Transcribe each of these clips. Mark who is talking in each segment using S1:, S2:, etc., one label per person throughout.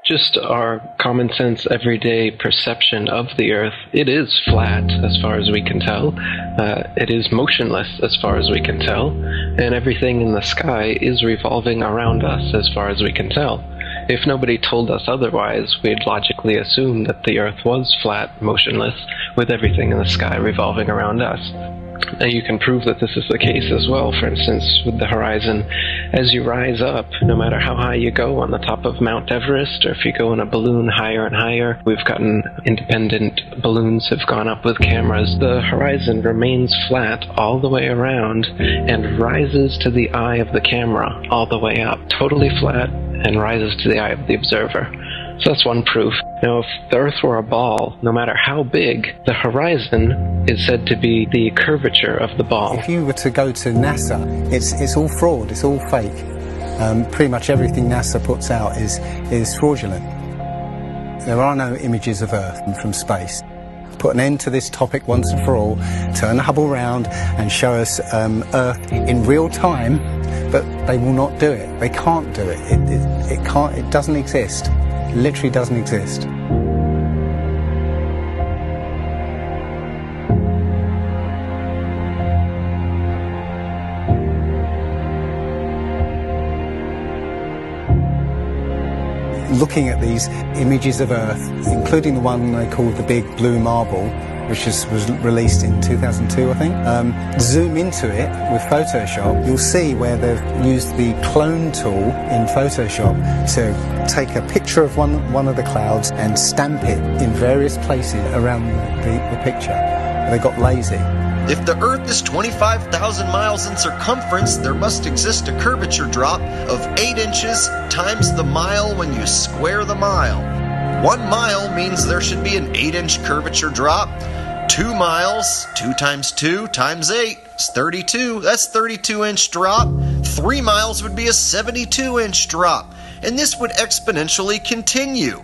S1: just our common sense, everyday perception of the Earth, it is flat as far as we can tell. It is motionless as far as we can tell. And everything in the sky is revolving around us as far as we can tell. If nobody told us otherwise, we'd logically assume that the Earth was flat, motionless, with everything in the sky revolving around us. And you can prove that this is the case as well, for instance, with the horizon. As you rise up, no matter how high you go on the top of Mount Everest, or if you go in a balloon higher and higher, we've gotten independent balloons have gone up with cameras, the horizon remains flat all the way around and rises to the eye of the camera all the way up, totally flat, and rises to the eye of the observer. So that's one proof. Now, if the Earth were a ball, no matter how big, the horizon is said to be the curvature of the ball.
S2: If you were to go to NASA, it's all fraud, it's all fake. Pretty much everything NASA puts out is fraudulent. There are no images of Earth from space. Put an end to this topic once and for all, turn the Hubble round and show us Earth in real time, but they will not do it. They can't do it. It doesn't exist. It literally doesn't exist. Looking at these images of Earth, including the one they called the Big Blue Marble, which was released in 2002, I think. Zoom into it with Photoshop, you'll see where they've used the clone tool in Photoshop to take a picture of one of the clouds and stamp it in various places around the picture. They got lazy.
S3: If the Earth is 25,000 miles in circumference, there must exist a curvature drop of 8 inches times the mile when you square the mile. 1 mile means there should be an 8-inch curvature drop. 2 miles, 2 times 2 times 8 is 32. That's 32-inch drop. 3 miles would be a 72-inch drop. And this would exponentially continue.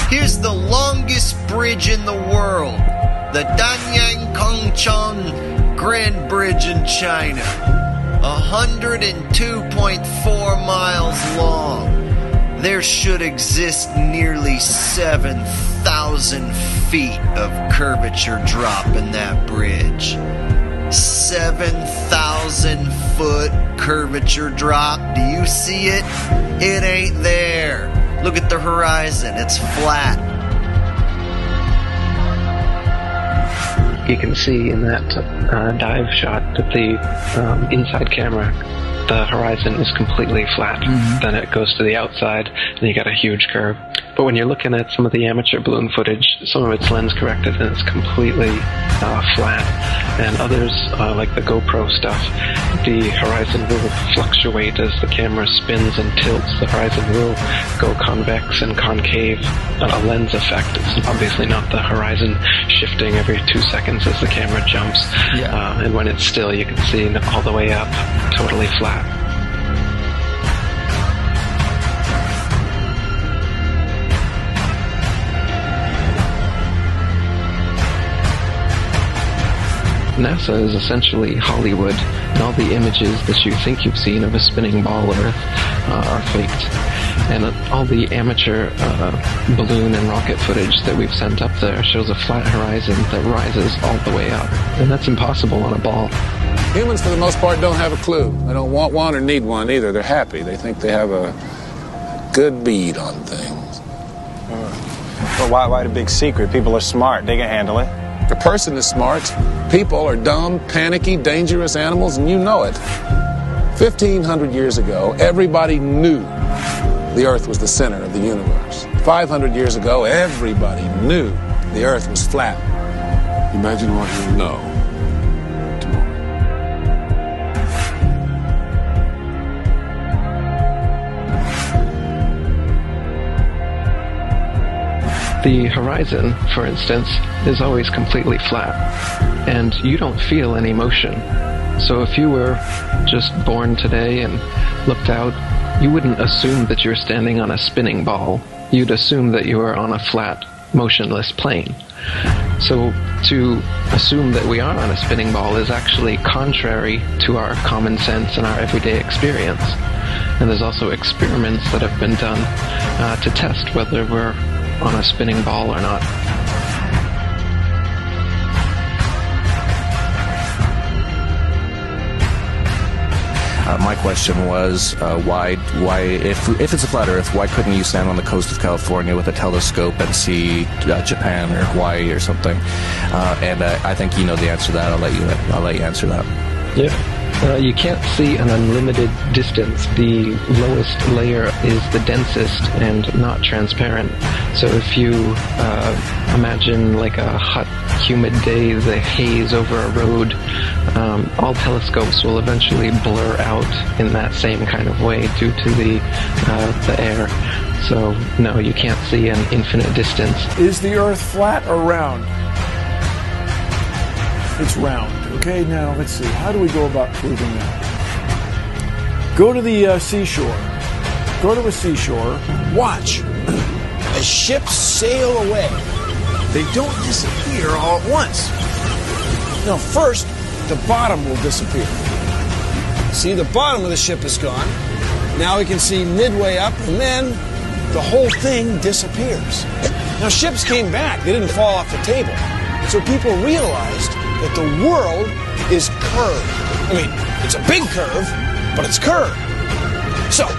S3: Here's the longest bridge in the world. The Danyang Kongchong Grand Bridge in China. 102.4 miles long. There should exist nearly 7,000 feet of curvature drop in that bridge. 7,000 foot curvature drop. Do you see it? It ain't there. Look at the horizon. It's flat.
S1: You can see in that dive shot that the inside camera, the horizon is completely flat. Then it goes to the outside, and you got a huge curve. But when you're looking at some of the amateur balloon footage, some of it's lens corrected and it's completely flat. And others, like the GoPro stuff, the horizon will fluctuate as the camera spins and tilts. The horizon will go convex and concave. A lens effect. It's obviously not the horizon shifting every 2 seconds as the camera jumps. And when it's still, you can see all the way up, totally flat. NASA is essentially Hollywood, and all the images that you think you've seen of a spinning ball Earth are faked. And all the amateur balloon and rocket footage that we've sent up there shows a flat horizon that rises all the way up. And that's impossible on a ball.
S4: Humans, for the most part, don't have a clue. They don't want one or need one either. They're happy. They think they have a good bead on things.
S5: Well, why the big secret? People are smart. They can handle it.
S4: The person is smart. People are dumb, panicky, dangerous animals, and you know it. 1,500 years ago, everybody knew the Earth was the center of the universe. 500 years ago, everybody knew the Earth was flat. Imagine what you'll know tomorrow.
S1: The horizon, for instance, is always completely flat, and you don't feel any motion. So if you were just born today and looked out, you wouldn't assume that you're standing on a spinning ball. You'd assume that you were on a flat, motionless plane. So to assume that we are on a spinning ball is actually contrary to our common sense and our everyday experience. And there's also experiments that have been done to test whether we're on a spinning ball or not.
S6: My question was, why, if it's a flat Earth, why couldn't you stand on the coast of California with a telescope and see Japan or Hawaii or something? And I think you know the answer to that. I'll let you answer that.
S1: Yeah. You can't see an unlimited distance. The lowest layer is the densest and not transparent. So if you imagine like a hot, humid day, the haze over a road, all telescopes will eventually blur out in that same kind of way due to the air. So no, you can't see an infinite distance.
S7: Is the Earth flat or round? It's round. Okay, now let's see. How do we go about proving that? Go to the seashore. Go to a seashore.
S8: Watch as ships sail away. They don't disappear all at once. No, first, the bottom will disappear. See, the bottom of the ship is gone. Now we can see midway up, and then the whole thing disappears. Now, ships came back. They didn't fall off the table. So people realized that the world is curved. I mean, it's a big curve, but it's curved. So,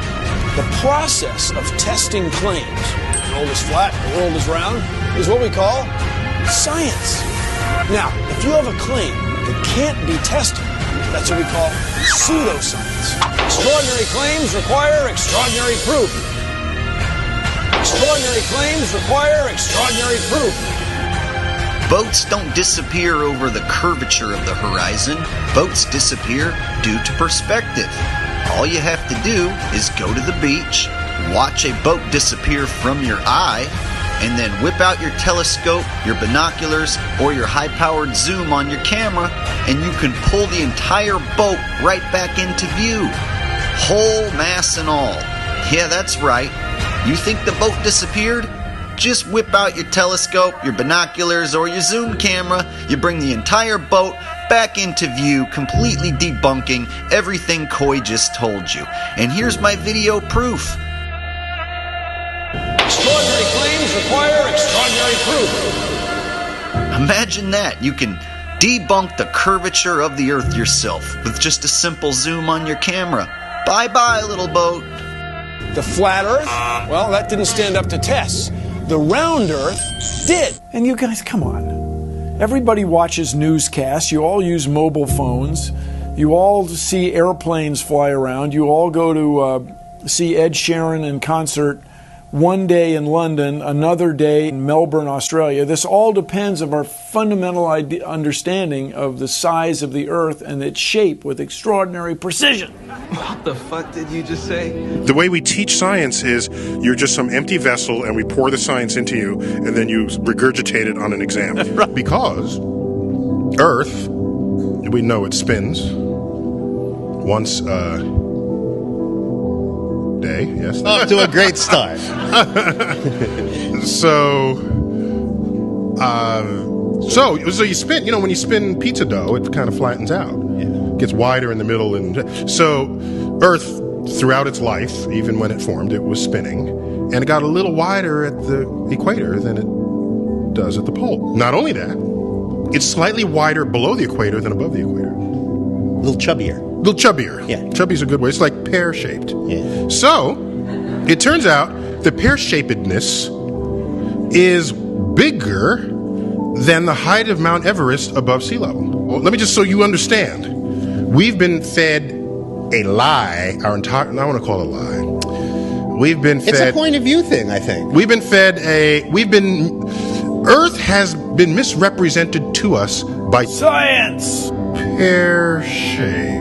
S8: the process of testing claims, the world is flat, the world is round, is what we call science. Now, if you have a claim that can't be tested, that's what we call pseudoscience. Extraordinary claims require extraordinary proof. Extraordinary claims require extraordinary proof.
S3: Boats don't disappear over the curvature of the horizon. Boats disappear due to perspective. All you have to do is go to the beach, watch a boat disappear from your eye, and then whip out your telescope, your binoculars, or your high-powered zoom on your camera, and you can pull the entire boat right back into view. Whole mass and all. Yeah, that's right. You think the boat disappeared? Just whip out your telescope, your binoculars, or your zoom camera. You bring the entire boat back into view, completely debunking everything Coy just told you. And here's my video proof.
S8: Extraordinary claims require extraordinary proof.
S3: Imagine that. You can debunk the curvature of the Earth yourself with just a simple zoom on your camera. Bye-bye, little boat.
S8: The flat Earth? Well, that didn't stand up to tests. The round Earth did.
S7: And you guys, come on. Everybody watches newscasts. You all use mobile phones. You all see airplanes fly around. You all go to see Ed Sheeran in concert one day in London, another day in Melbourne, Australia. This all depends on our fundamental understanding of the size of the Earth and its shape with extraordinary precision.
S9: What the fuck did you just say?
S10: The way we teach science is you're just some empty vessel and we pour the science into you and then you regurgitate it on an exam. Right. Because Earth, we know it spins once day, yes.
S11: Off to a great start.
S10: So you spin, when you spin pizza dough, it kind of flattens out. Yeah. It gets wider in the middle. And so Earth, throughout its life, even when it formed, it was spinning. And it got a little wider at the equator than it does at the pole. Not only that, it's slightly wider below the equator than above the equator.
S11: A little chubbier.
S10: Yeah. Chubby's a good way. It's like pear-shaped.
S11: Yeah.
S10: So, it turns out the pear-shapedness is bigger than the height of Mount Everest above sea level. Well, let me just so you understand. We've been fed a lie our entire... I want to call it a lie. We've been fed...
S11: It's a point of view thing, I think.
S10: We've been fed Earth has been misrepresented to us by...
S7: Science!
S10: Pear-shaped.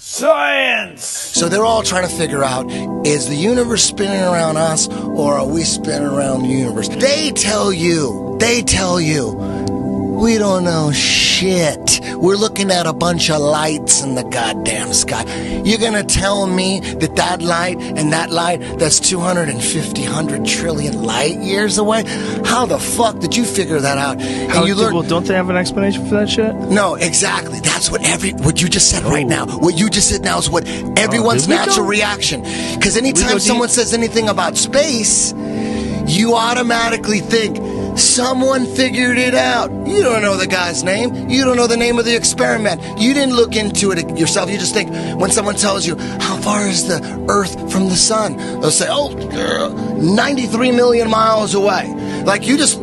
S7: Science!
S12: So they're all trying to figure out, is the universe spinning around us or are we spinning around the universe? They tell you We don't know shit. We're looking at a bunch of lights in the goddamn sky. You're gonna tell me that light and that light that's 250, 100 trillion light years away? How the fuck did you figure that out?
S13: Well, don't they have an explanation for that shit?
S12: No, exactly. That's what you just said right now. What you just said now is what everyone's natural reaction. Because anytime someone says anything about space, you automatically think, someone figured it out. You don't know the guy's name. You don't know the name of the experiment. You didn't look into it yourself. You just think when someone tells you, how far is the Earth from the sun? They'll say, 93 million miles away. Like you just,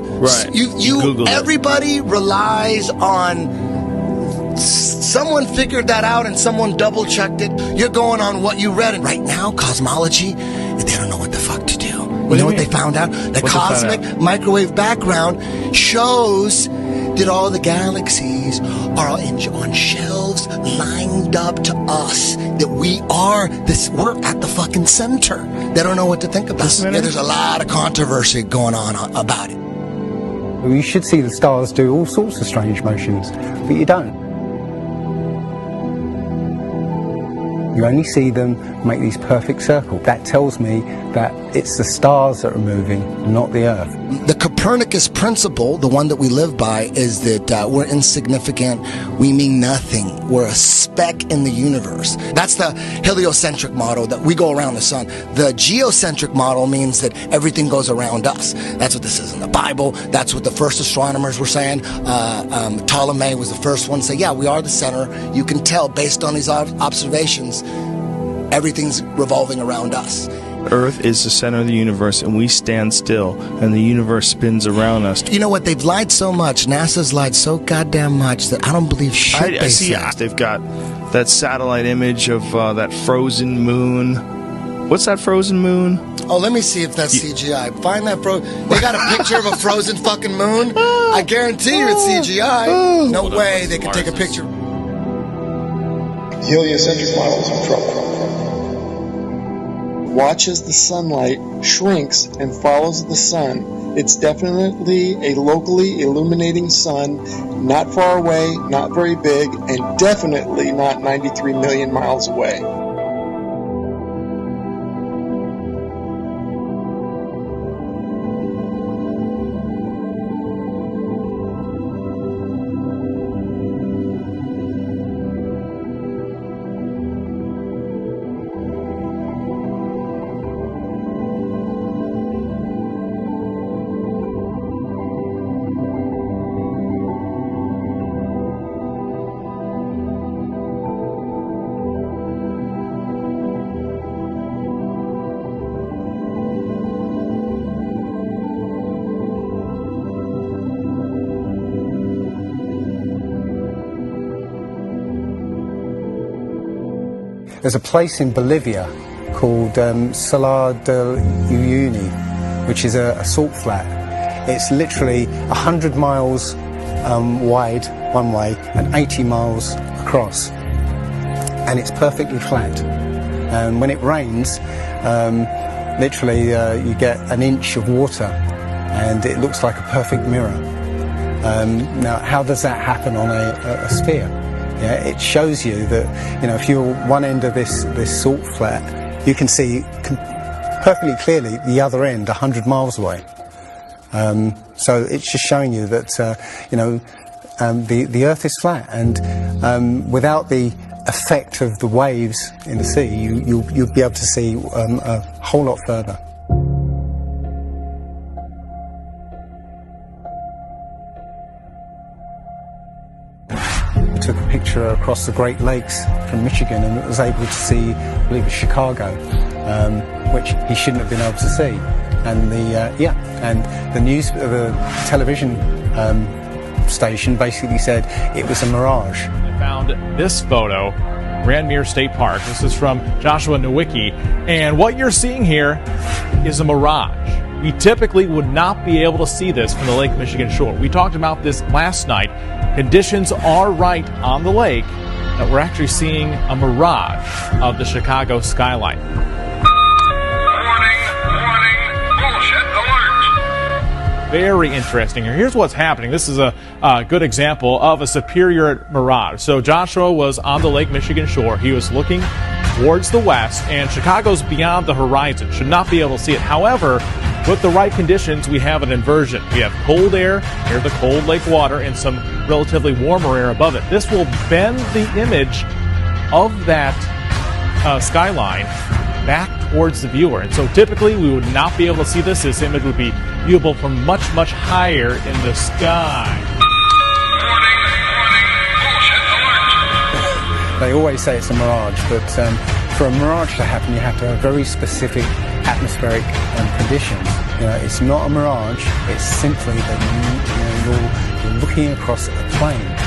S12: you everybody relies on someone figured that out and someone double checked it. You're going on what you read. And right now, cosmology, they don't know what the fuck to do. You know what they found out? The cosmic microwave background shows that all the galaxies are on shelves lined up to us. That we're at the fucking center. They don't know what to think about. Yeah, there's a lot of controversy going on about it.
S2: You should see the stars do all sorts of strange motions, but you don't. You only see them make these perfect circles. That tells me that it's the stars that are moving, not the Earth.
S12: The Copernicus principle, the one that we live by, is that we're insignificant, we mean nothing, we're a speck in the universe. That's the heliocentric model, that we go around the sun. The geocentric model means that everything goes around us. That's what this is in the Bible. That's what the first astronomers were saying. Ptolemy was the first one to say, yeah, we are the center. You can tell based on these observations, everything's revolving around us.
S13: Earth is the center of the universe, and we stand still, and the universe spins around us.
S12: You know what? They've lied so much. NASA's lied so goddamn much that I don't believe shit
S13: I see. They've got that satellite image of that frozen moon. What's that frozen moon?
S12: Oh, let me see if that's CGI. Find that They got a picture of a frozen fucking moon? I guarantee you it's CGI. No way they could take a picture.
S14: Heliocentric models in trouble. Watch as the sunlight shrinks and follows the sun. It's definitely a locally illuminating sun, not far away, not very big, and definitely not 93 million miles away.
S2: There's a place in Bolivia called Salar de Uyuni, which is a salt flat. It's literally 100 miles wide one way and 80 miles across. And it's perfectly flat. And when it rains, literally you get an inch of water and it looks like a perfect mirror. Now, how does that happen on a sphere? Yeah, it shows you that, you know, if you're one end of this salt flat, you can see perfectly clearly the other end 100 miles away. So it's just showing you that, you know, the Earth is flat, and without the effect of the waves in the sea, you'll be able to see a whole lot further. Took a picture across the Great Lakes from Michigan and was able to see, I believe, Chicago, which he shouldn't have been able to see. And the television station basically said it was a mirage.
S15: I found this photo, Grandmere State Park. This is from Joshua Nowicki, and what you're seeing here is a mirage. We typically would not be able to see this from the Lake Michigan shore. We talked about this last night. Conditions are right on the lake that we're actually seeing a mirage of the Chicago skyline.
S16: Warning, bullshit alert.
S15: very interesting here. Here's what's happening. This is a good example of a superior mirage. So Joshua was on the Lake Michigan shore. He was looking towards the west, and Chicago's beyond the horizon. Should not be able to see it. However, with the right conditions, we have an inversion. We have cold air near the cold lake water and some relatively warmer air above it. This will bend the image of that skyline back towards the viewer. And so typically we would not be able to see this. This image would be viewable from much, much higher in the sky.
S2: They always say it's a mirage, but for a mirage to happen, you have to have very specific atmospheric conditions. It's not a mirage. It's simply that you're looking across a plane.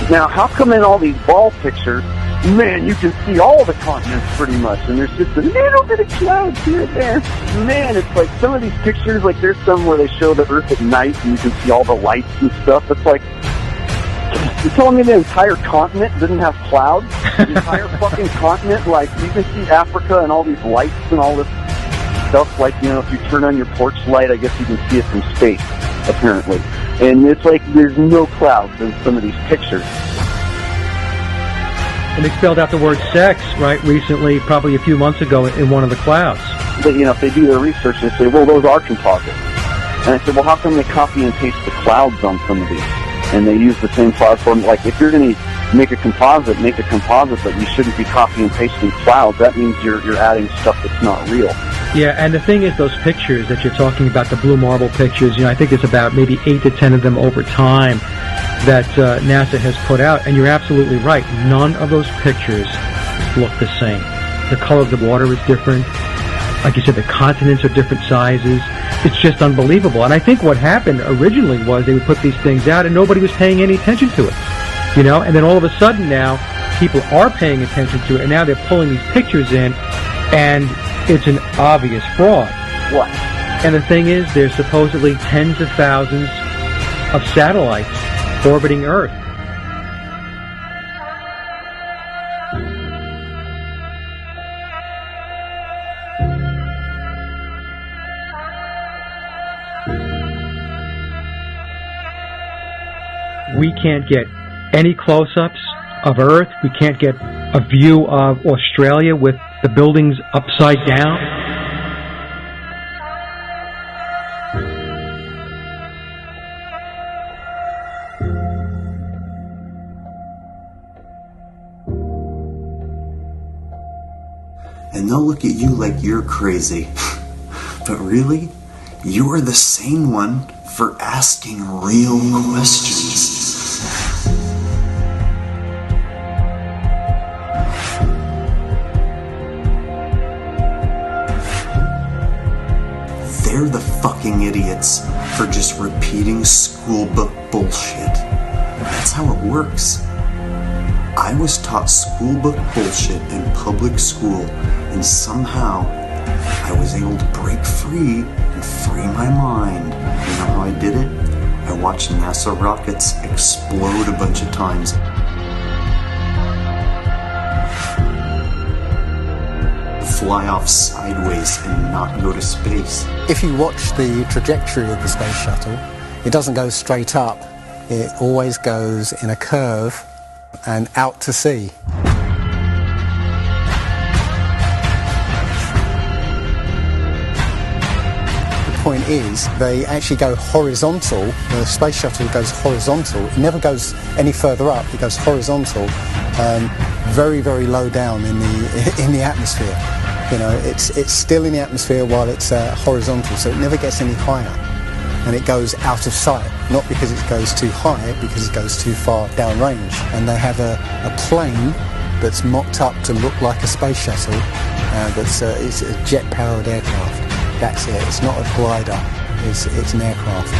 S16: Now, how come in all these ball pictures, man, you can see all the continents pretty much, and there's just a little bit of clouds here and there. Man, it's like some of these pictures, like there's some where they show the Earth at night and you can see all the lights and stuff. It's like, you're telling me the entire continent didn't have clouds? The entire fucking continent, like you can see Africa and all these lights and all this stuff, like, if you turn on your porch light, I guess you can see it from space, apparently. And it's like there's no clouds in some of these pictures.
S17: And they spelled out the word sex, right, recently, probably a few months ago, in one of the clouds.
S16: But, if they do their research, they say, well, those are composites. And I said, well, how come they copy and paste the clouds on some of these? And they use the same cloud form. Like, if you're going to make a composite, but you shouldn't be copying and pasting clouds. That means you're adding stuff that's not real.
S17: Yeah, and the thing is, those pictures that you're talking about, the blue marble pictures, I think it's about maybe 8 to 10 of them over time that NASA has put out, and you're absolutely right. None of those pictures look the same. The color of the water is different. Like you said, the continents are different sizes. It's just unbelievable. And I think what happened originally was they would put these things out and nobody was paying any attention to it. And then all of a sudden now, people are paying attention to it, and now they're pulling these pictures in, and it's an obvious fraud.
S16: What?
S17: And the thing is, there's supposedly tens of thousands of satellites orbiting Earth. We can't get any close-ups of Earth. We can't get a view of Australia with the buildings upside down.
S18: And they'll look at you like you're crazy. But really, you're the sane one for asking real questions. They're the fucking idiots for just repeating school book bullshit. That's how it works. I was taught school book bullshit in public school, and somehow I was able to break free and free my mind. You know how I did it? I watched NASA rockets explode a bunch of times. Fly off sideways and not go to space.
S2: If you watch the trajectory of the space shuttle, it doesn't go straight up. It always goes in a curve and out to sea. The point is, they actually go horizontal. The space shuttle goes horizontal. It never goes any further up. It goes horizontal, very, very low down in the atmosphere. It's still in the atmosphere while it's horizontal, so it never gets any higher. And it goes out of sight, not because it goes too high, because it goes too far downrange. And they have a plane that's mocked up to look like a space shuttle. It's a jet-powered aircraft. That's it. It's not a glider. It's an aircraft.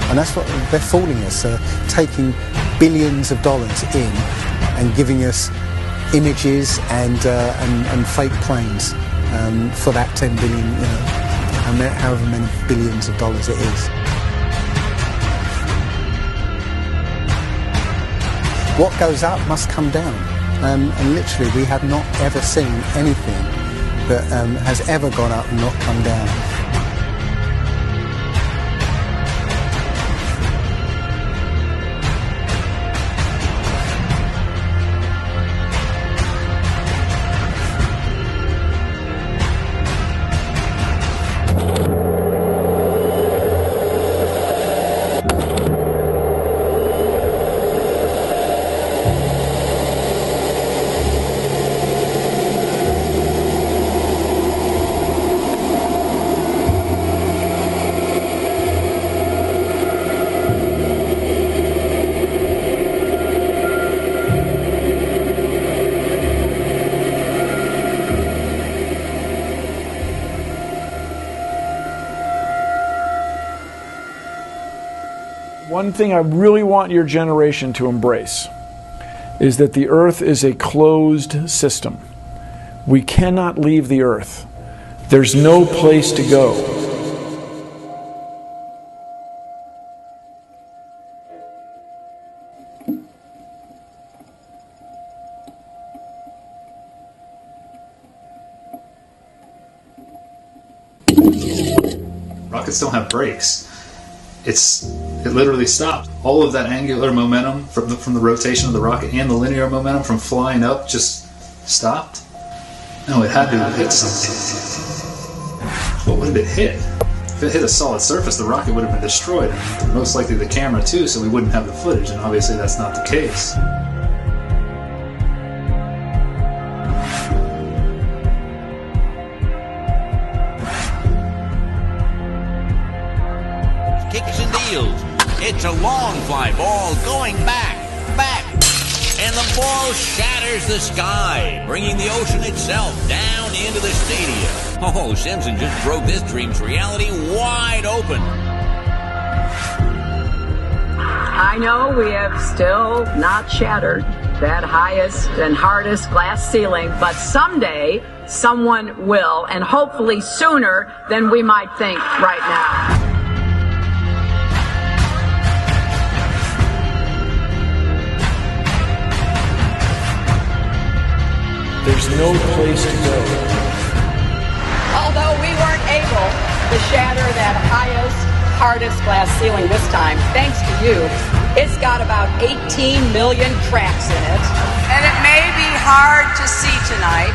S2: And that's what they're fooling us, taking billions of dollars in and giving us images and fake planes for that 10 billion, however many billions of dollars it is. what goes up must come down. And literally, we have not ever seen anything that has ever gone up and not come down.
S7: One thing I really want your generation to embrace is that the Earth is a closed system. We cannot leave the Earth. There's no place to go.
S19: Rockets don't have brakes. It literally stopped. All of that angular momentum from the rotation of the rocket and the linear momentum from flying up just stopped. No, it had to have hit something. But what did it hit? If it hit a solid surface, the rocket would have been destroyed, and most likely the camera too, so we wouldn't have the footage, and obviously that's not the case.
S20: It's a long fly ball going back, and the ball shatters the sky, bringing the ocean itself down into the stadium. Oh, Simpson just broke this dream's reality wide open.
S21: I know we have still not shattered that highest and hardest glass ceiling, but someday someone will, and hopefully sooner than we might think right now.
S7: There's no place to go.
S21: Although we weren't able to shatter that highest, hardest glass ceiling this time, thanks to you, it's got about 18 million cracks in it. And it may be hard to see tonight,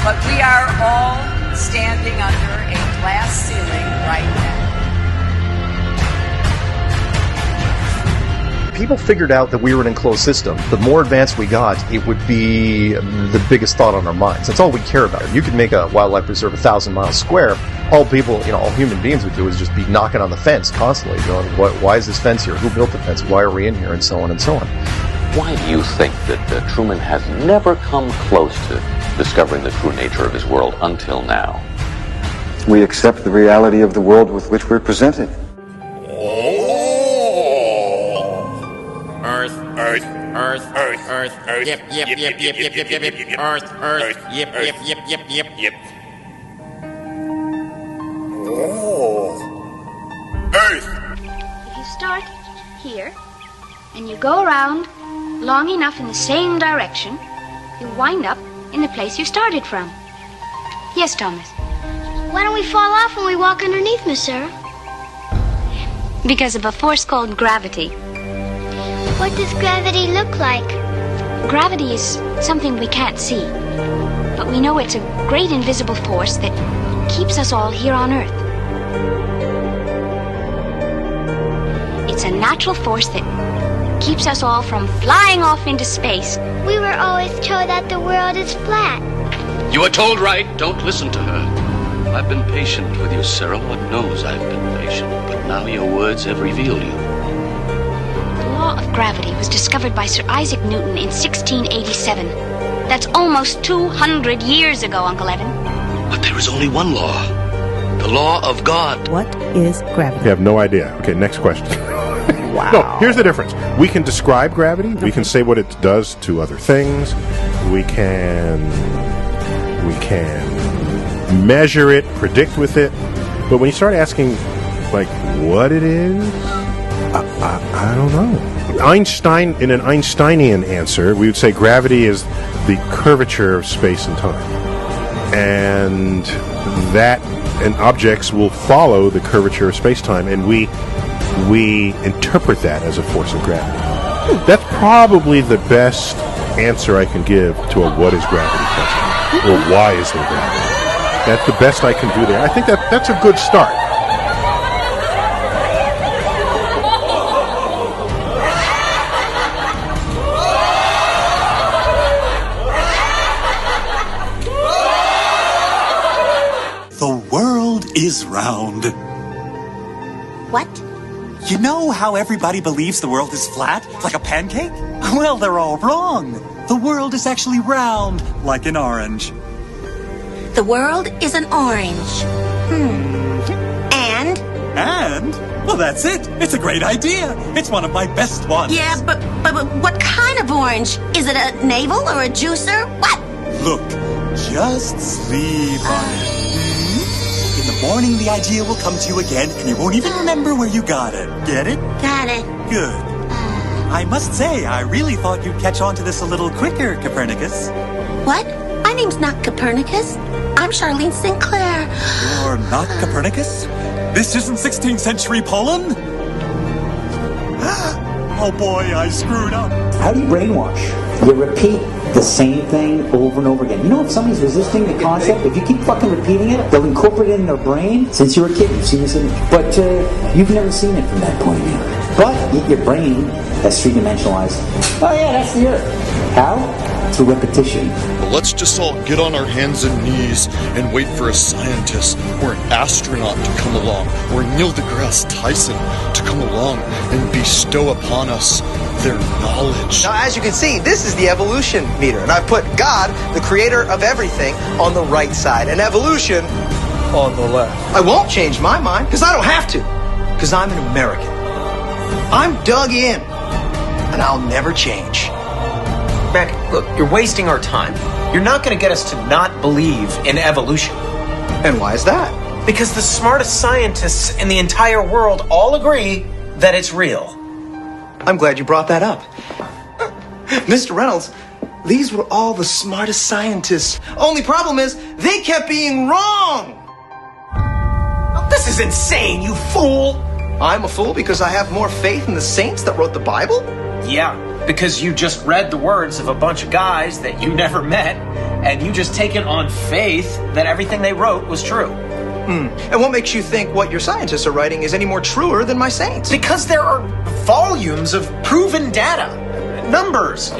S21: but we are all standing under a glass ceiling right now.
S22: People figured out that we were an enclosed system. The more advanced we got, it would be the biggest thought on our minds. That's all we care about. You could make a wildlife preserve 1,000 miles square. All people, all human beings would do is just be knocking on the fence constantly, going, why is this fence here? Who built the fence? Why are we in here? And so on and so on.
S23: Why do you think that Truman has never come close to discovering the true nature of his world until now?
S24: We accept the reality of the world with which we're presented.
S20: Earth, yep, Earth, yep.
S24: Oh. Earth!
S25: If you start here, and you go around long enough in the same direction, you wind up in the place you started from. Yes, Thomas?
S26: Why don't we fall off when we walk underneath, Miss Sarah?
S25: Because of a force called gravity.
S26: What does gravity look like?
S25: Gravity is something we can't see, but we know it's a great invisible force that keeps us all here on Earth. It's a natural force that keeps us all from flying off into space.
S26: We were always told that the world is flat.
S27: You are told right. Don't listen to her. I've been patient with you, Sarah. One knows I've been patient, but now your words have revealed you.
S25: The law of gravity was discovered by Sir Isaac Newton in 1687. That's almost 200 years ago, Uncle Evan.
S27: But there is only one law. The law of God.
S28: What is gravity?
S10: You have no idea. Okay, next question.
S28: Wow.
S10: No, here's the difference. We can describe gravity. We can say what it does to other things. We can measure it, predict with it. But when you start asking, like, what it is, I don't know. Einstein, in an Einsteinian answer, we would say gravity is the curvature of space and time. And objects will follow the curvature of space-time, and we interpret that as a force of gravity. That's probably the best answer I can give to a what is gravity question, or why is there gravity. That's the best I can do there. I think that's a good start.
S1: The world is round.
S3: What?
S1: You know how everybody believes the world is flat, like a pancake? Well, they're all wrong. The world is actually round, like an orange.
S3: The world is an orange. And?
S1: Well, that's it. It's a great idea. It's one of my best ones.
S3: Yeah, but what kind of orange? Is it a navel or a juicer? What?
S1: Look, just sleep on it. In the morning, the idea will come to you again, and you won't even remember where you got it. Get it?
S3: Got it.
S1: Good. I must say, I really thought you'd catch on to this a little quicker, Copernicus.
S3: What? My name's not Copernicus. I'm Charlene Sinclair.
S1: You're not Copernicus? This isn't 16th century Poland? Oh boy, I screwed up.
S4: How do you brainwash? You repeat the same thing over and over again. You know, if somebody's resisting the concept, if you keep fucking repeating it, they'll incorporate it in their brain. Since you were a kid, you've seen this in it. But you've never seen it from that point of view. But your brain has three-dimensionalized. Oh yeah, that's the Earth. How? Through repetition.
S5: Well, let's just all get on our hands and knees and wait for a scientist or an astronaut to come along, or Neil deGrasse Tyson to come along and bestow upon us their knowledge.
S6: Now, as you can see, this is the evolution meter, and I've put God, the creator of everything, on the right side, and evolution on the left. I won't change my mind, because I don't have to, because I'm an American. I'm dug in, and I'll never change.
S8: Mac, look, you're wasting our time. You're not going to get us to not believe in evolution.
S6: And why is that?
S8: Because the smartest scientists in the entire world all agree that it's real.
S6: I'm glad you brought that up. Mr. Reynolds, these were all the smartest scientists. Only problem is, they kept being wrong!
S8: Oh, this is insane, you fool!
S6: I'm a fool because I have more faith in the saints that wrote the Bible?
S8: Yeah, because you just read the words of a bunch of guys that you never met, and you just take it on faith that everything they wrote was true.
S6: And what makes you think what your scientists are writing is any more truer than my saints?
S8: Because there are volumes of proven data, numbers,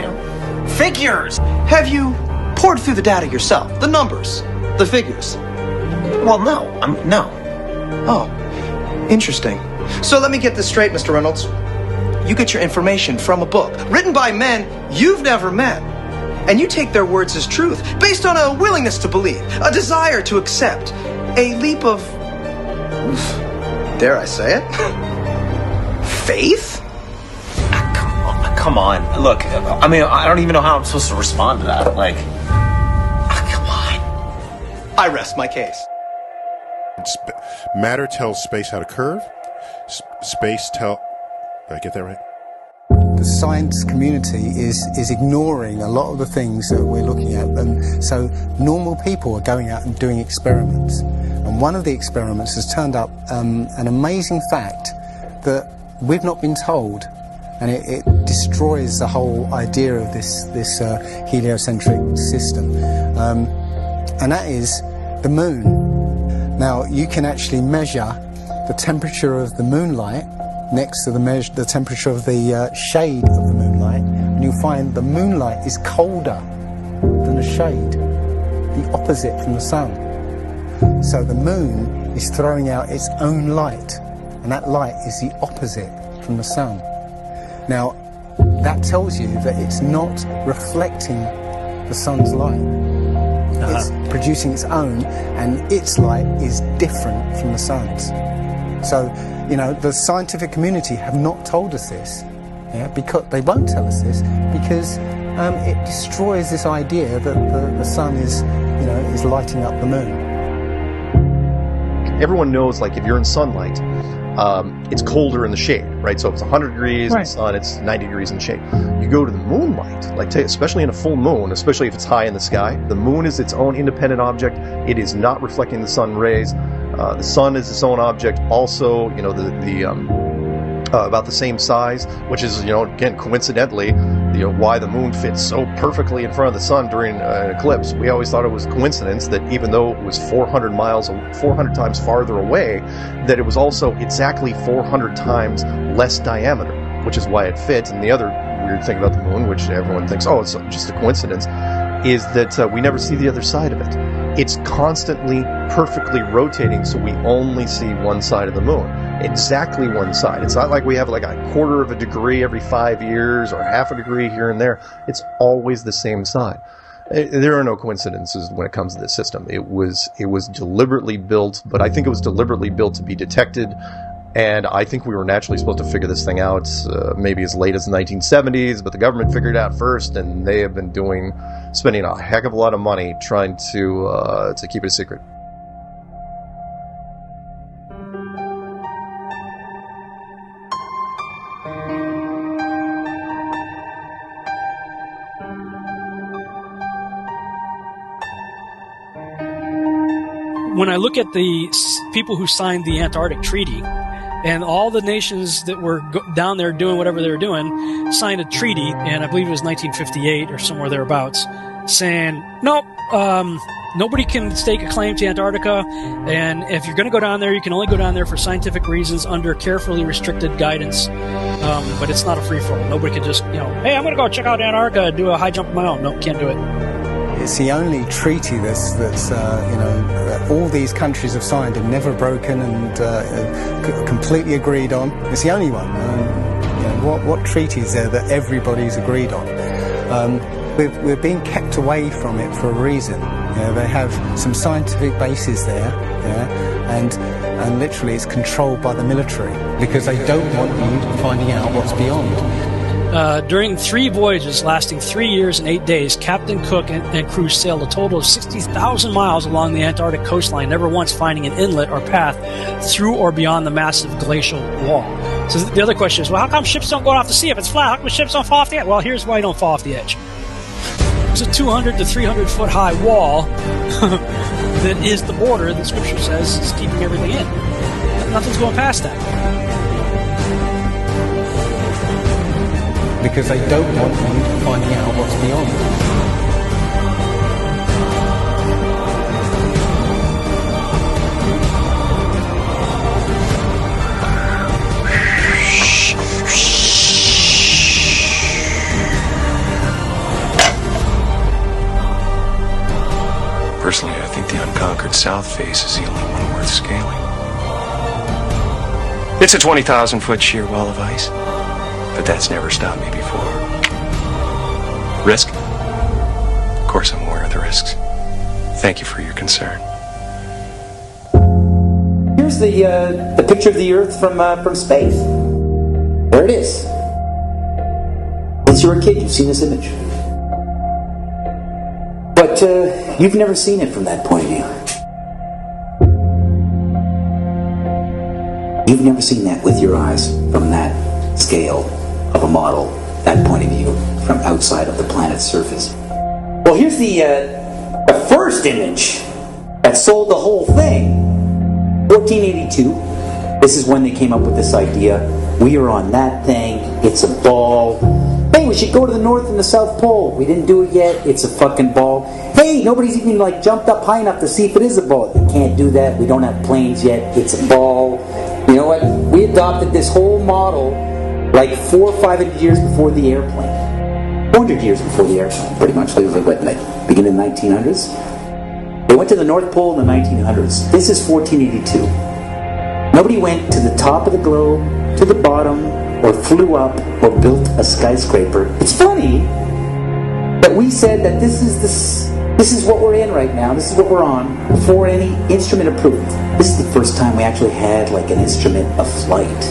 S8: figures.
S6: Have you poured through the data yourself? The numbers, the figures?
S8: Well, no. No.
S6: Oh, interesting. So let me get this straight, Mr. Reynolds. You get your information from a book written by men you've never met. And you take their words as truth based on a willingness to believe, a desire to accept, a leap of, dare I say it, faith?
S8: Come on. Look, I mean, I don't even know how I'm supposed to respond to that. Come on.
S6: I rest my case.
S10: Matter tells space how to curve. Space tell... Did I get that right?
S2: The science community is ignoring a lot of the things that we're looking at. And so normal people are going out and doing experiments. And one of the experiments has turned up an amazing fact that we've not been told. And it destroys the whole idea of this heliocentric system. And that is the moon. Now, you can actually measure the temperature of the moonlight next to the temperature of the shade of the moonlight, and you'll find the moonlight is colder than the shade, the opposite from the sun. So the moon is throwing out its own light, and that light is the opposite from the sun. Now, that tells you that it's not reflecting the sun's light. It's producing its own, and its light is different from the sun's. So, the scientific community have not told us this, because they won't tell us this, because it destroys this idea that the sun is lighting up the moon.
S22: Everyone knows, like, if you're in sunlight, it's colder in the shade, right? So if it's 100 degrees in
S9: Right.
S22: the sun, it's 90 degrees in the shade. You go to the moonlight, like especially in a full moon, especially if it's high in the sky, the moon is its own independent object. It is not reflecting the sun rays. The sun is its own object. Also, about the same size, which is, again, coincidentally, why the moon fits so perfectly in front of the sun during an eclipse. We always thought it was coincidence that even though it was 400 times farther away, that it was also exactly 400 times less diameter, which is why it fits. And the other weird thing about the moon, which everyone thinks, oh, it's just a coincidence, is that we never see the other side of it. It's constantly perfectly rotating, so we only see one side of the moon. Exactly one side. It's not like we have like a quarter of a degree every 5 years or half a degree here and there. It's always the same side. There are no coincidences when it comes to this system. It was deliberately built, but I think it was deliberately built to be detected. And I think we were naturally supposed to figure this thing out maybe as late as the 1970s, but the government figured it out first, and they have been spending a heck of a lot of money trying to keep it a secret.
S9: When I look at the people who signed the Antarctic Treaty, and all the nations that were down there doing whatever they were doing signed a treaty, and I believe it was 1958 or somewhere thereabouts, saying, nope, nobody can stake a claim to Antarctica, and if you're going to go down there, you can only go down there for scientific reasons under carefully restricted guidance, but it's not a free-for-all. Nobody can just, hey, I'm going to go check out Antarctica and do a high jump of my own. Nope, can't do it.
S2: It's the only treaty that's all these countries have signed and never broken and completely agreed on. It's the only one. What treaty is there that everybody's agreed on? We're being kept away from it for a reason. They have some scientific bases there, and literally it's controlled by the military because they don't want you finding out what's beyond.
S9: During 3 voyages lasting 3 years and 8 days, Captain Cook and crew sailed a total of 60,000 miles along the Antarctic coastline, never once finding an inlet or path through or beyond the massive glacial wall. So the other question is, well, how come ships don't go off the sea if it's flat? How come ships don't fall off the edge? Well, here's why you don't fall off the edge. There's a 200 to 300 foot high wall that is the border that Scripture says is keeping everything in. Nothing's going past that.
S2: Because they don't want you finding out what's beyond.
S11: Personally, I think the unconquered south face is the only one worth scaling. It's a 20,000-foot sheer wall of ice. But that's never stopped me before. Risk? Of course I'm aware of the risks. Thank you for your concern.
S4: Here's the picture of the Earth from space. There it is. Since you were a kid, you've seen this image. But you've never seen it from that point of view. You've never seen that with your eyes from that scale of a model, that point of view, from outside of the planet's surface. Well, here's the first image that sold the whole thing. 1482. This is when they came up with this idea. We are on that thing. It's a ball. Hey, we should go to the North and the South Pole. We didn't do it yet. It's a fucking ball. Hey, nobody's even jumped up high enough to see if it is a ball. They can't do that. We don't have planes yet. It's a ball. You know what? We adopted this whole model 400 or 500 years before the airplane. 400 years before the airplane, pretty much. Beginning in the 1900s? They went to the North Pole in the 1900s. This is 1482. Nobody went to the top of the globe, to the bottom, or flew up, or built a skyscraper. It's funny that we said that this is what we're in right now. This is what we're on before any instrument approved. This is the first time we actually had an instrument of flight.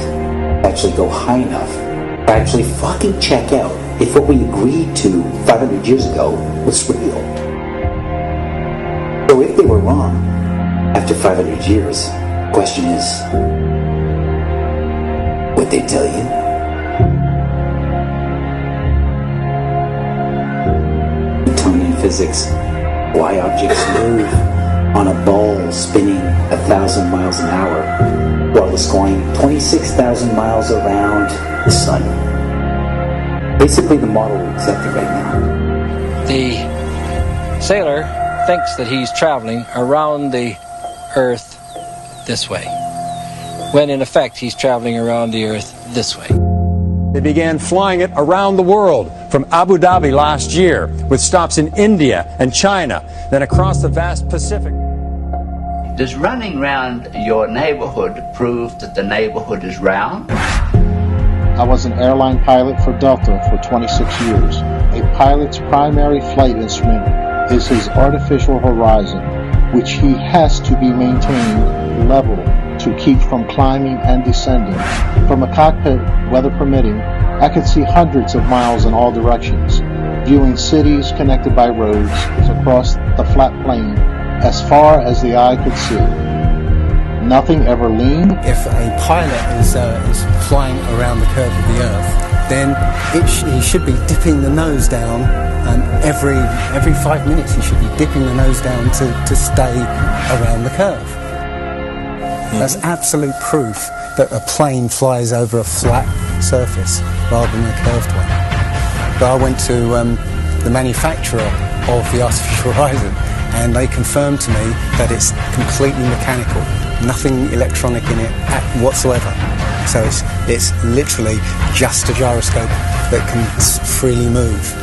S4: Actually go high enough to actually fucking check out if what we agreed to 500 years ago was real. So if they were wrong after 500 years, the question is, what they tell you. Newtonian physics. Why objects move on a ball spinning 1,000 miles an hour while it's going 26,000 miles around the sun. Basically the model we accepted right now.
S12: The sailor thinks that he's traveling around the Earth this way, when in effect he's traveling around the Earth this way.
S13: They began flying it around the world, from Abu Dhabi last year, with stops in India and China, then across the vast Pacific.
S14: Does running round your neighborhood prove that the neighborhood is round?
S15: I was an airline pilot for Delta for 26 years. A pilot's primary flight instrument is his artificial horizon, which he has to be maintained level to keep from climbing and descending. From a cockpit, weather permitting, I could see hundreds of miles in all directions, viewing cities connected by roads across the flat plain as far as the eye could see. Nothing ever leaned.
S2: If a pilot is flying around the curve of the Earth, then he should be dipping the nose down every 5 minutes. He should be dipping the nose down to stay around the curve. That's absolute proof that a plane flies over a flat surface rather than a curved one. But I went to the manufacturer of the artificial horizon, and they confirmed to me that it's completely mechanical, nothing electronic in it whatsoever. So it's literally just a gyroscope that can freely move.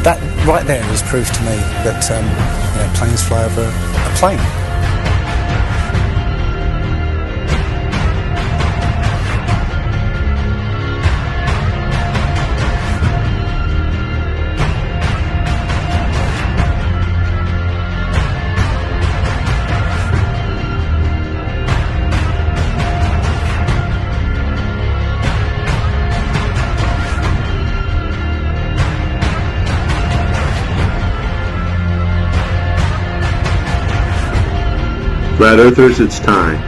S2: That right there is proof to me that planes fly over a plane.
S16: Flat Earthers, it's time.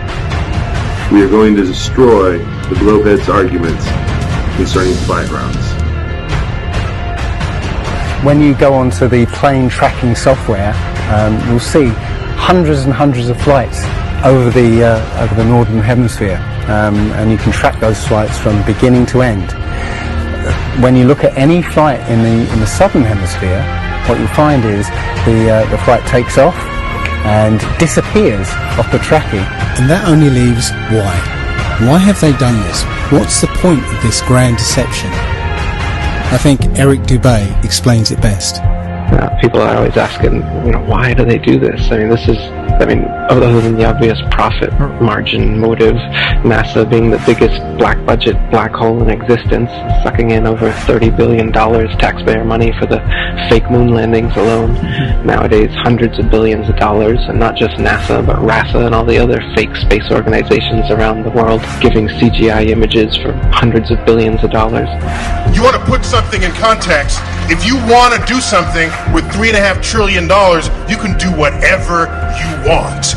S16: We are going to destroy the Glowheads' arguments concerning flight routes.
S2: When you go onto the plane tracking software, you'll see hundreds and hundreds of flights over the northern hemisphere, and you can track those flights from beginning to end. When you look at any flight in the southern hemisphere, what you'll find is the flight takes off and disappears off the tracking.
S17: And that only leaves why. Why have they done this? What's the point of this grand deception? I think Eric Dubay explains it best.
S18: People are always asking, why do they do this? Other than the obvious profit margin motive, NASA being the biggest black budget black hole in existence, sucking in over $30 billion taxpayer money for the fake moon landings alone. Nowadays, hundreds of billions of dollars, and not just NASA, but RASA and all the other fake space organizations around the world giving CGI images for hundreds of billions of dollars.
S10: You want to put something in context. If you want to do something with $3.5 trillion, you can do whatever you want.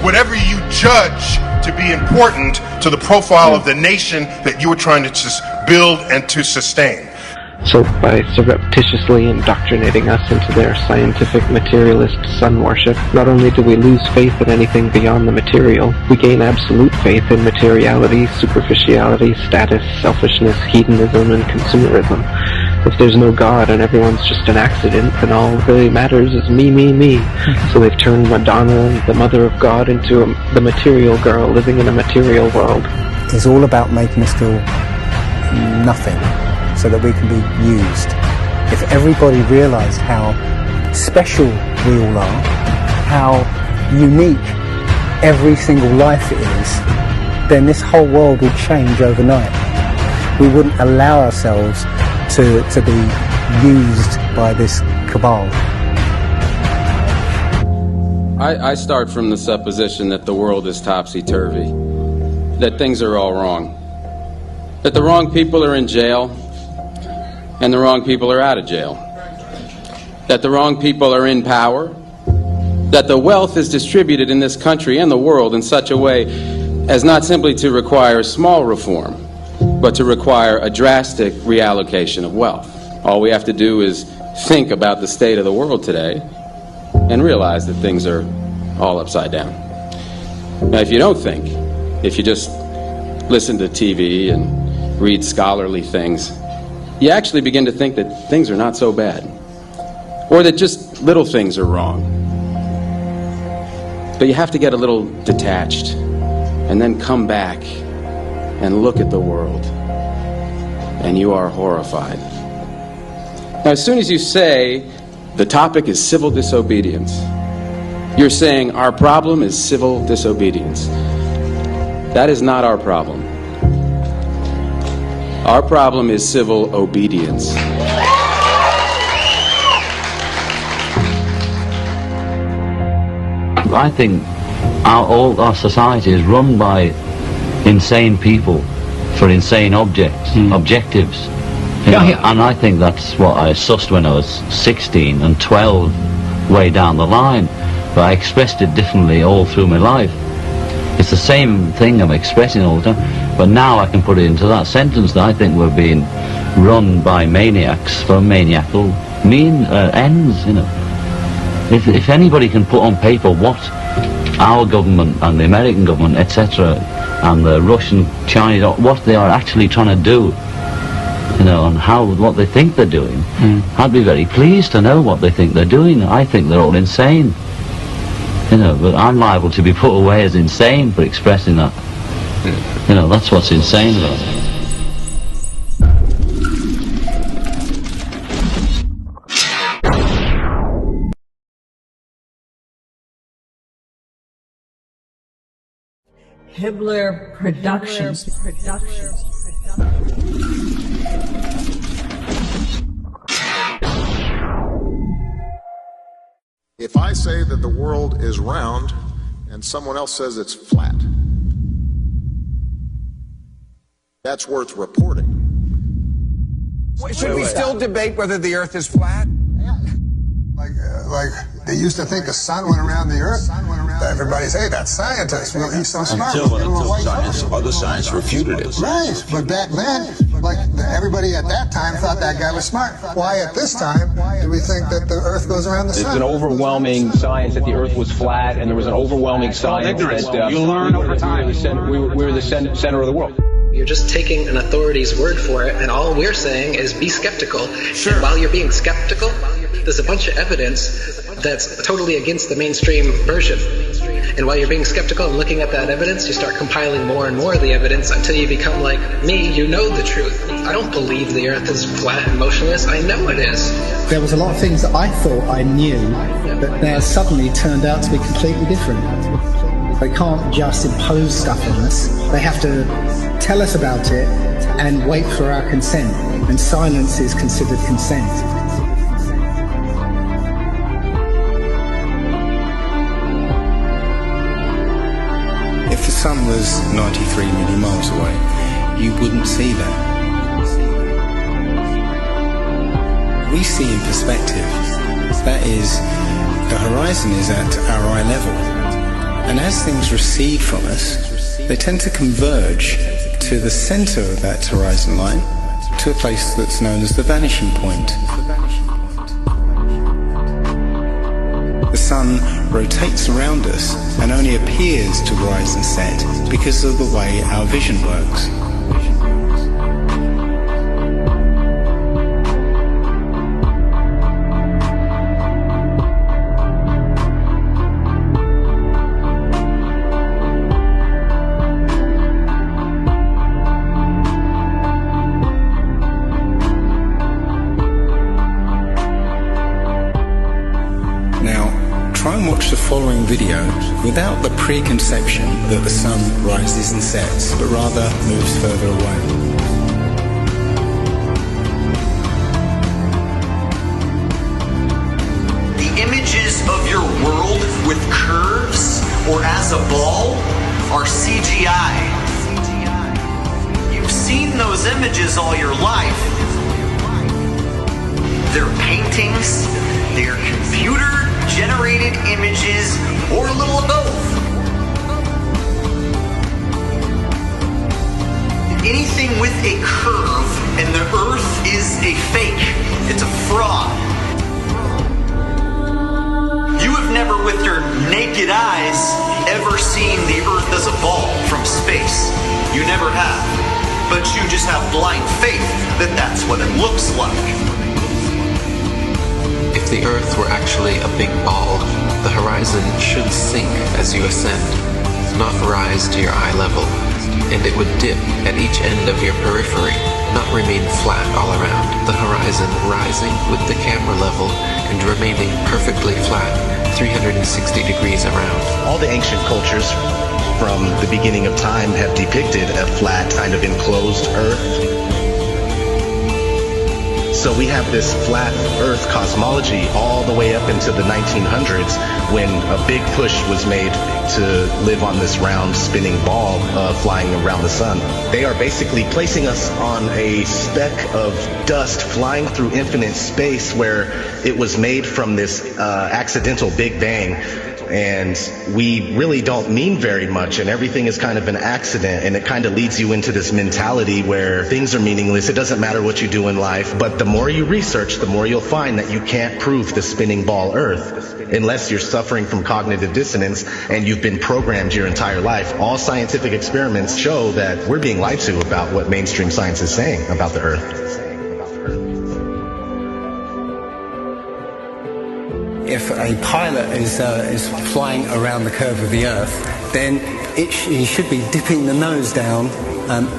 S10: Whatever you judge to be important to the profile of the nation that you are trying to build and to sustain.
S18: So by surreptitiously indoctrinating us into their scientific materialist sun worship, not only do we lose faith in anything beyond the material, we gain absolute faith in materiality, superficiality, status, selfishness, hedonism, and consumerism. If there's no God and everyone's just an accident, then all that really matters is me, me, me. So they've turned Madonna, the mother of God, into the material girl living in a material world.
S2: It's all about making us feel nothing, so that we can be used. If everybody realised how special we all are, how unique every single life is, then this whole world would change overnight. We wouldn't allow ourselves to be used by this cabal.
S19: I start from the supposition that the world is topsy-turvy, that things are all wrong, that the wrong people are in jail, and the wrong people are out of jail. That the wrong people are in power, that the wealth is distributed in this country and the world in such a way as not simply to require small reform, but to require a drastic reallocation of wealth. All we have to do is think about the state of the world today and realize that things are all upside down. Now, if you don't think, if you just listen to TV and read scholarly things, you actually begin to think that things are not so bad, or that just little things are wrong. But you have to get a little detached and then come back and look at the world, and you are horrified. Now, as soon as you say the topic is civil disobedience, you're saying our problem is civil disobedience. That is not our problem. Our problem is civil obedience.
S14: I think all our society is run by insane people for insane objectives. You know, and I think that's what I sussed when I was 16 and 12 way down the line, but I expressed it differently all through my life. It's the same thing I'm expressing all the time, but now I can put it into that sentence that I think we're being run by maniacs for maniacal ends, you know. If anybody can put on paper what our government and the American government, etc., and the Russian, Chinese, what they are actually trying to do, you know, and what they think they're doing, I'd be very pleased to know what they think they're doing. I think they're all insane, you know, but I'm liable to be put away as insane for expressing that. You know, that's what's insane about it.
S7: Hibbeler Productions.
S20: If I say that the world is round and someone else says it's flat, that's worth reporting.
S21: Should we still debate whether the Earth is flat?
S23: Like they used to think the sun went around the Earth. Everybody say that scientist. Well, he's so smart.
S24: Until other science refuted it.
S23: Right, but back then, like everybody at that time thought that guy was smart. Why at this time do we think that the Earth goes around the sun?
S25: It's an overwhelming science that the Earth was flat, and there was an overwhelming science that
S21: you'll learn over time.
S25: We were the center of the world.
S26: You're just taking an authority's word for it, and all we're saying is be skeptical. Sure. And while you're being skeptical, there's a bunch of evidence that's totally against the mainstream version. And while you're being skeptical and looking at that evidence, you start compiling more and more of the evidence until you become like me, you know the truth. I don't believe the Earth is flat and motionless. I know it is.
S27: There was a lot of things that I thought I knew that now suddenly turned out to be completely different. They can't just impose stuff on us. They have to tell us about it and wait for our consent. And silence is considered consent.
S17: If the sun was 93 million miles away, you wouldn't see that. We see in perspective. That is, the horizon is at our eye level. And as things recede from us, they tend to converge to the center of that horizon line, to a place that's known as the vanishing point. The sun rotates around us and only appears to rise and set because of the way our vision works. Try and watch the following video without the preconception that the sun rises and sets, but rather moves further away.
S1: The images of your world with curves or as a ball are CGI. You've seen those images all your life. They're paintings, they're computer
S3: generated images, or a little of both. Anything with a curve and the Earth is a fake. It's a fraud. You have never with your naked eyes ever seen the Earth as a ball from space. You never have. But you just have blind faith that that's what it looks like.
S5: If the Earth were actually a big ball, the horizon should sink as you ascend, not rise to your eye level, and it would dip at each end of your periphery, not remain flat all around, the horizon rising with the camera level and remaining perfectly flat, 360 degrees around.
S6: All the ancient cultures from the beginning of time have depicted a flat, kind of enclosed Earth. So we have this flat Earth cosmology all the way up into the 1900s when a big push was made to live on this round spinning ball flying around the sun. They are basically placing us on a speck of dust flying through infinite space where it was made from this accidental Big Bang. And we really don't mean very much, and everything is kind of an accident, and it kind of leads you into this mentality where things are meaningless. It doesn't matter what you do in life, but the more you research, the more you'll find that you can't prove the spinning ball Earth unless you're suffering from cognitive dissonance and you've been programmed your entire life. All scientific experiments show that we're being lied to about what mainstream science is saying about the Earth.
S2: If a pilot is flying around the curve of the Earth, then he should be dipping the nose down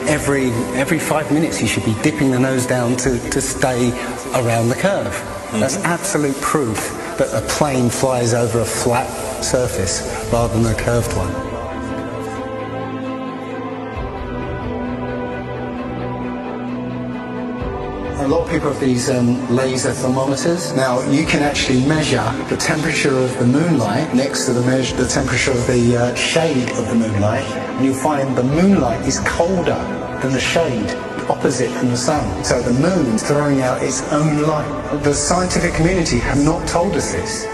S2: every 5 minutes. He should be dipping the nose down to stay around the curve. That's absolute proof that a plane flies over a flat surface rather than a curved one. A lot of people have these laser thermometers. Now, you can actually measure the temperature of the moonlight next to the temperature of the shade of the moonlight, and you'll find the moonlight is colder than the shade opposite from the sun. So the moon's throwing out its own light. The scientific community have not told us this.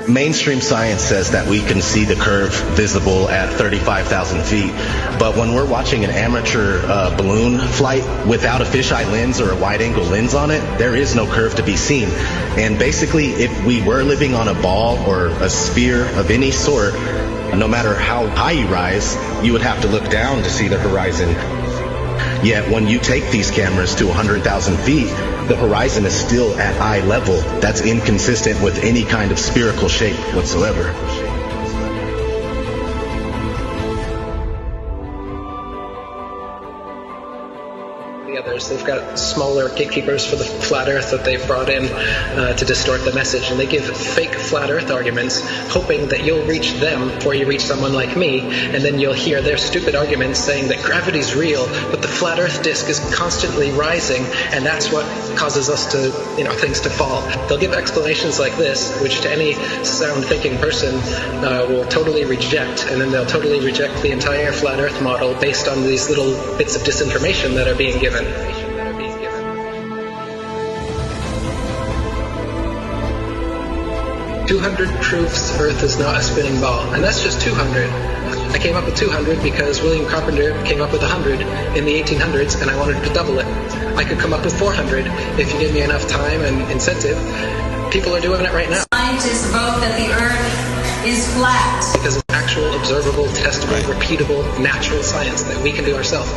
S6: Mainstream science says that we can see the curve visible at 35,000 feet, but when we're watching an amateur balloon flight without a fisheye lens or a wide-angle lens on it, there is no curve to be seen. And basically, if we were living on a ball or a sphere of any sort, no matter how high you rise, you would have to look down to see the horizon. Yet when you take these cameras to 100,000 feet, the horizon is still at eye level. That's inconsistent with any kind of spherical shape whatsoever.
S26: Others. They've got smaller gatekeepers for the flat earth that they've brought in to distort the message, and they give fake flat earth arguments hoping that you'll reach them before you reach someone like me, and then you'll hear their stupid arguments saying that gravity's real, but the flat earth disk is constantly rising, and that's what causes us to, things to fall. They'll give explanations like this, which to any sound thinking person will totally reject, and then they'll totally reject the entire flat earth model based on these little bits of disinformation that are being given. 200 proofs Earth is not a spinning ball, and that's just 200. I came up with 200 because William Carpenter came up with 100 in the 1800s, and I wanted to double it. I could come up with 400 if you give me enough time and incentive. People are doing it right now.
S7: Scientists vote that the Earth is flat.
S26: Because of actual, observable, testable, repeatable, natural science that we can do ourselves.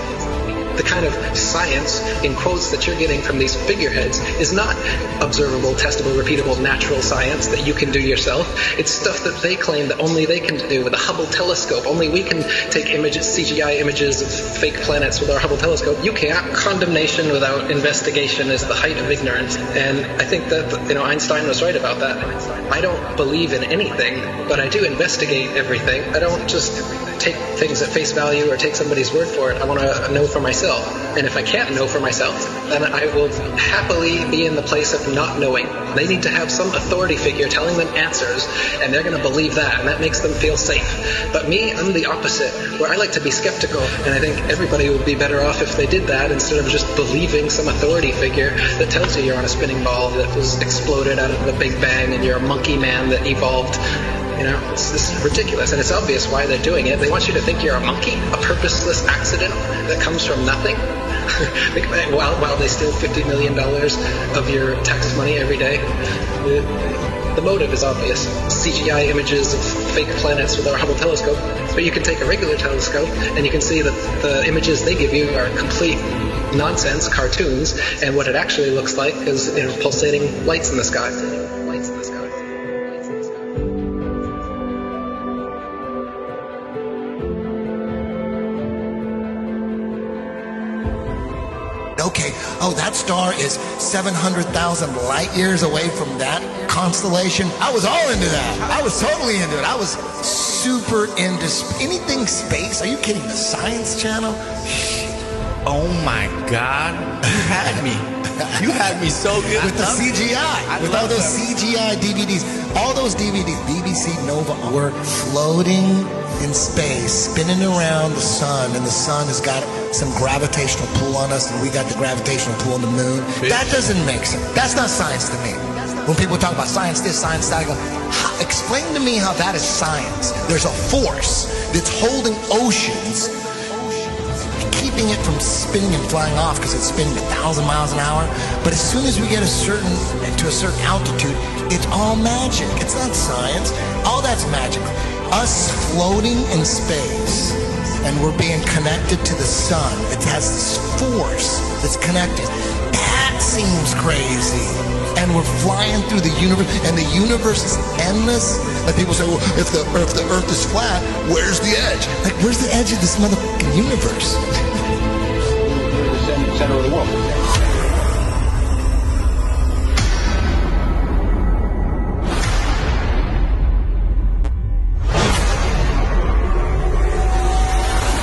S26: The kind of science, in quotes, that you're getting from these figureheads is not observable, testable, repeatable, natural science that you can do yourself. It's stuff that they claim that only they can do with a Hubble telescope. Only we can take images, CGI images of fake planets with our Hubble telescope. You can't. Condemnation without investigation is the height of ignorance. And I think that, Einstein was right about that. I don't believe in anything, but I do investigate everything. I don't just take things at face value or take somebody's word for it. I want to know for myself. And if I can't know for myself, then I will happily be in the place of not knowing. They need to have some authority figure telling them answers, and they're going to believe that, and that makes them feel safe. But me, I'm the opposite, where I like to be skeptical, and I think everybody would be better off if they did that instead of just believing some authority figure that tells you you're on a spinning ball that was exploded out of the Big Bang and you're a monkey man that evolved. You know, this is ridiculous, and it's obvious why they're doing it. They want you to think you're a monkey, a purposeless accident that comes from nothing. while they steal $50 million of your tax money every day. The motive is obvious. CGI images of fake planets with our Hubble telescope. But you can take a regular telescope and you can see that the images they give you are complete nonsense, cartoons, and what it actually looks like is pulsating lights in the sky.
S4: Okay, that star is 700,000 light years away from that constellation. I was all into that. I was totally into it. I was super into anything space. Are you kidding? The Science Channel?
S8: Oh my God, you had me. You had me so good.
S4: With the CGI, with all those CGI DVDs. All those DVDs, BBC Nova, were floating in space, spinning around the sun, and the sun has got some gravitational pull on us, and we got the gravitational pull on the moon. That doesn't make sense. That's not science to me. When people talk about science this, science that, I go, explain to me how that is science. There's a force that's holding oceans, keeping it from spinning and flying off because it's spinning 1,000 miles an hour. But as soon as we get to a certain altitude, it's all magic. It's not science. All that's magic. Us floating in space, and we're being connected to the sun. It has this force that's connected. That seems crazy. And we're flying through the universe, and the universe is endless. Like people say, well, if the Earth is flat, where's the edge? Like, where's the edge of this motherfucking universe?
S25: We're the center of the world.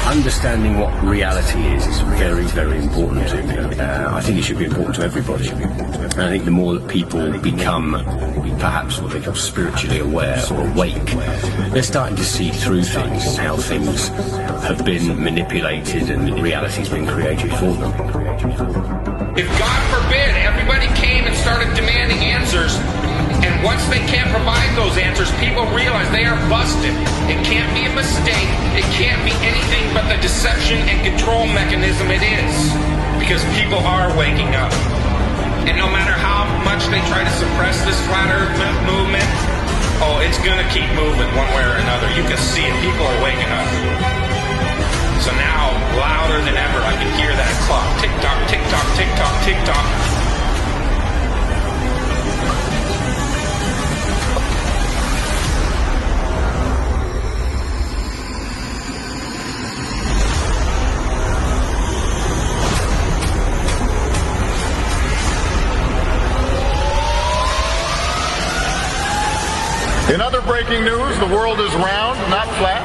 S9: Understanding what reality is very, very important to me. I think it should be important to everybody. And I think the more that people become perhaps what they call spiritually aware or awake, they're starting to see through things and how things have been manipulated and reality's been created for them.
S21: If, God forbid, everybody came and started demanding answers, and once they can't provide those answers, people realize they are busted. It can't be a mistake. It can't be anything but the deception and control mechanism it is. Because people are waking up. And no matter how much they try to suppress this flat earth movement, it's going to keep moving one way or another. You can see it. People are waking up. So now, louder than ever, I can hear that clock. Tick-tock, tick-tock, tick-tock, tick-tock.
S20: In other breaking news, the world is round, not flat.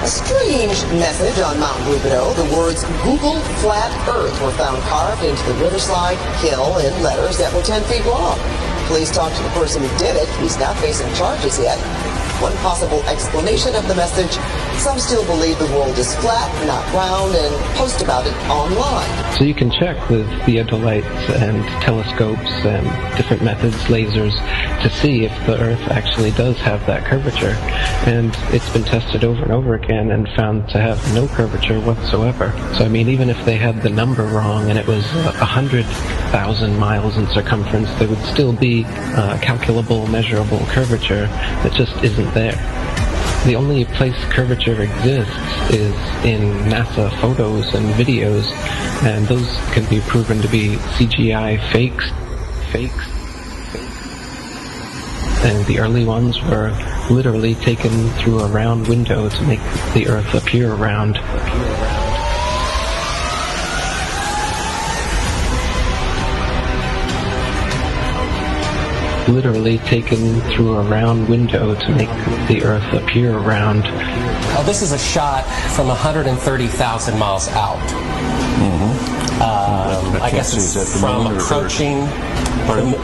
S11: A strange message on Mount Rubidoux. The words Google Flat Earth were found carved into the riverside hill in letters that were 10 feet long. Police talked to the person who did it. He's not facing charges yet. One possible explanation of the message: some still believe the world is flat, not round, and post about it online.
S18: So you can check with theodolites and telescopes and different methods, lasers, to see if the Earth actually does have that curvature. And it's been tested over and over again and found to have no curvature whatsoever. So I mean, even if they had the number wrong and it was 100,000 miles in circumference, there would still be calculable, measurable curvature that just isn't there. The only place curvature exists is in NASA photos and videos, and those can be proven to be CGI fakes. And the early ones were literally taken through a round window to make the Earth appear round. literally taken through a round window to make the Earth appear round.
S10: Oh, this is a shot from 130,000 miles out. I guess it's from approaching.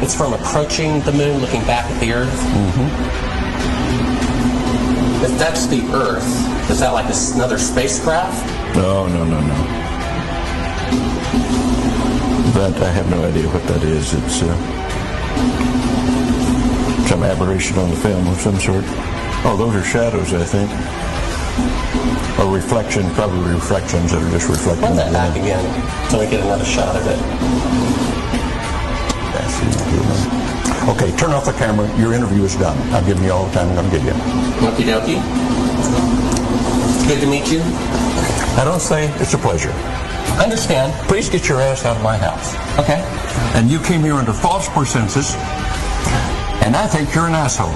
S10: It's from approaching the moon, looking back at the Earth. If that's the Earth, is that like another spacecraft?
S24: No. That I have no idea what that is. It's some aberration on the film of some sort. Oh, those are shadows, I think. Or reflection, probably reflections that are just reflecting.
S10: Run that back again so we get another shot of it.
S24: Okay, turn off the camera. Your interview is done. I've given you all the time I'm going to give you.
S10: Okie dokie. Good to meet you.
S24: I don't say it's a pleasure.
S10: Understand.
S24: Please get your ass out of my house.
S10: Okay.
S24: And you came here under false pretenses, and I think you're an asshole.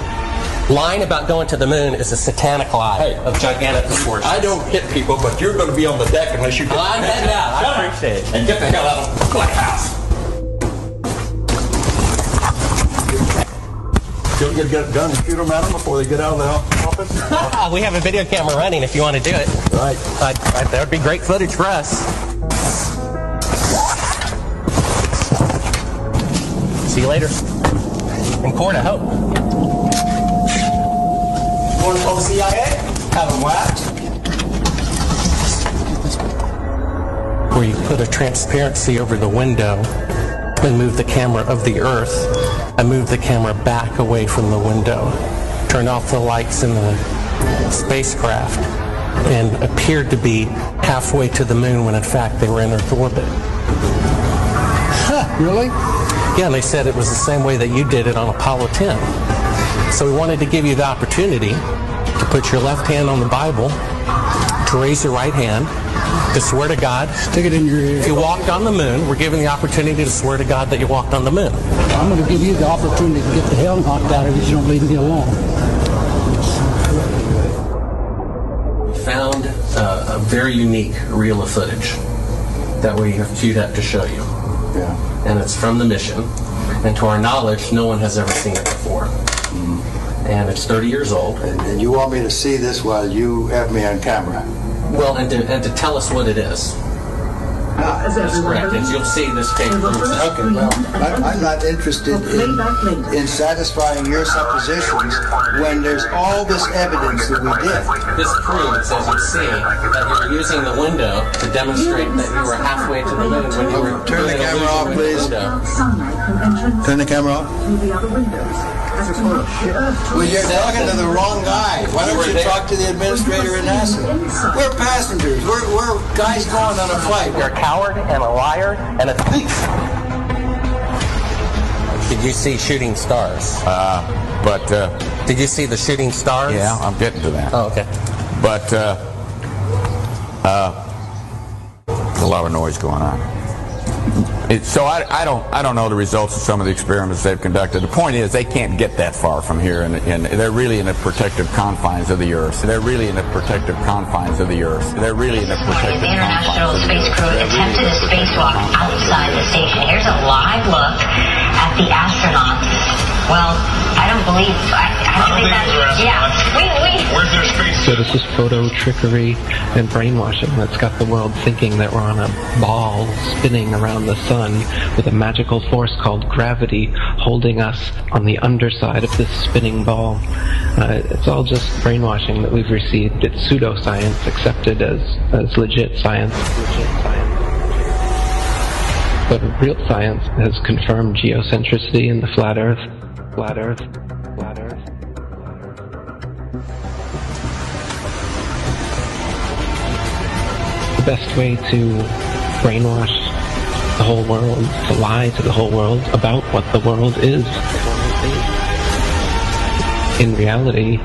S10: Lying about going to the moon is a satanic lie of gigantic proportions.
S24: I don't hit people, but you're going to be on the deck unless you get...
S10: I'm heading out. I appreciate it.
S24: And get the hell out of my house. You'll get a gun and shoot them at them before they get out of the office?
S10: We have a video camera running if you want to do it.
S24: Right.
S10: That would be great footage for us. See you later. In court, I hope. Want to call the CIA? Have them whacked. Where you put a transparency over the window and move the camera of the Earth and move the camera back away from the window. Turn off the lights in the spacecraft and appeared to be halfway to the moon when in fact they were in Earth orbit.
S27: Huh, really?
S10: Yeah, and they said it was the same way that you did it on Apollo 10. So we wanted to give you the opportunity to put your left hand on the Bible, to raise your right hand, to swear to God.
S27: Stick it in your ear.
S10: If you walked on the moon, we're given the opportunity to swear to God that you walked on the moon.
S27: I'm going to give you the opportunity to get the hell knocked out of you if you don't leave me alone.
S10: We found a very unique reel of footage that we queued up to show you.
S24: Yeah.
S10: And it's from the mission. And to our knowledge, no one has ever seen it before. And it's 30 years old.
S24: And you want me to see this while you have me on camera?
S10: Well, and to tell us what it is. That's correct. And you'll see this tape proves that.
S24: Okay, well, I'm not interested in satisfying your suppositions when there's all this evidence that we did.
S10: This proves, as you see, that you were using the window to demonstrate that you were halfway to the moon when you were...
S24: Turn the camera off, please. Turn the camera off. Well, you're talking to the wrong guy. Why don't you talk to the administrator at NASA? We're passengers. We're guys going on a flight.
S10: You're a coward and a liar and a thief. Did you see shooting stars?
S24: Did
S10: you see the shooting stars?
S24: Yeah, I'm getting to that.
S10: Oh, okay.
S24: But a lot of noise going on. So I don't know the results of some of the experiments they've conducted. The point is they can't get that far from here, and they're really in the protective confines of the Earth. They're really in the protective confines of the Earth. They're really in the protective
S12: International
S24: confines of the
S12: Space Crew attempted a spacewalk outside the station. Here's a live look at the astronauts. Well, I don't believe that's... Yeah.
S25: Where's their space?
S18: So this is photo trickery and brainwashing that's got the world thinking that we're on a ball spinning around the sun with a magical force called gravity holding us on the underside of this spinning ball. It's all just brainwashing that we've received. It's pseudoscience accepted as legit science. But real science has confirmed geocentricity in the flat Earth. Flat Earth. Flat Earth. The best way to brainwash the whole world, to lie to the whole world about what the world is. In reality,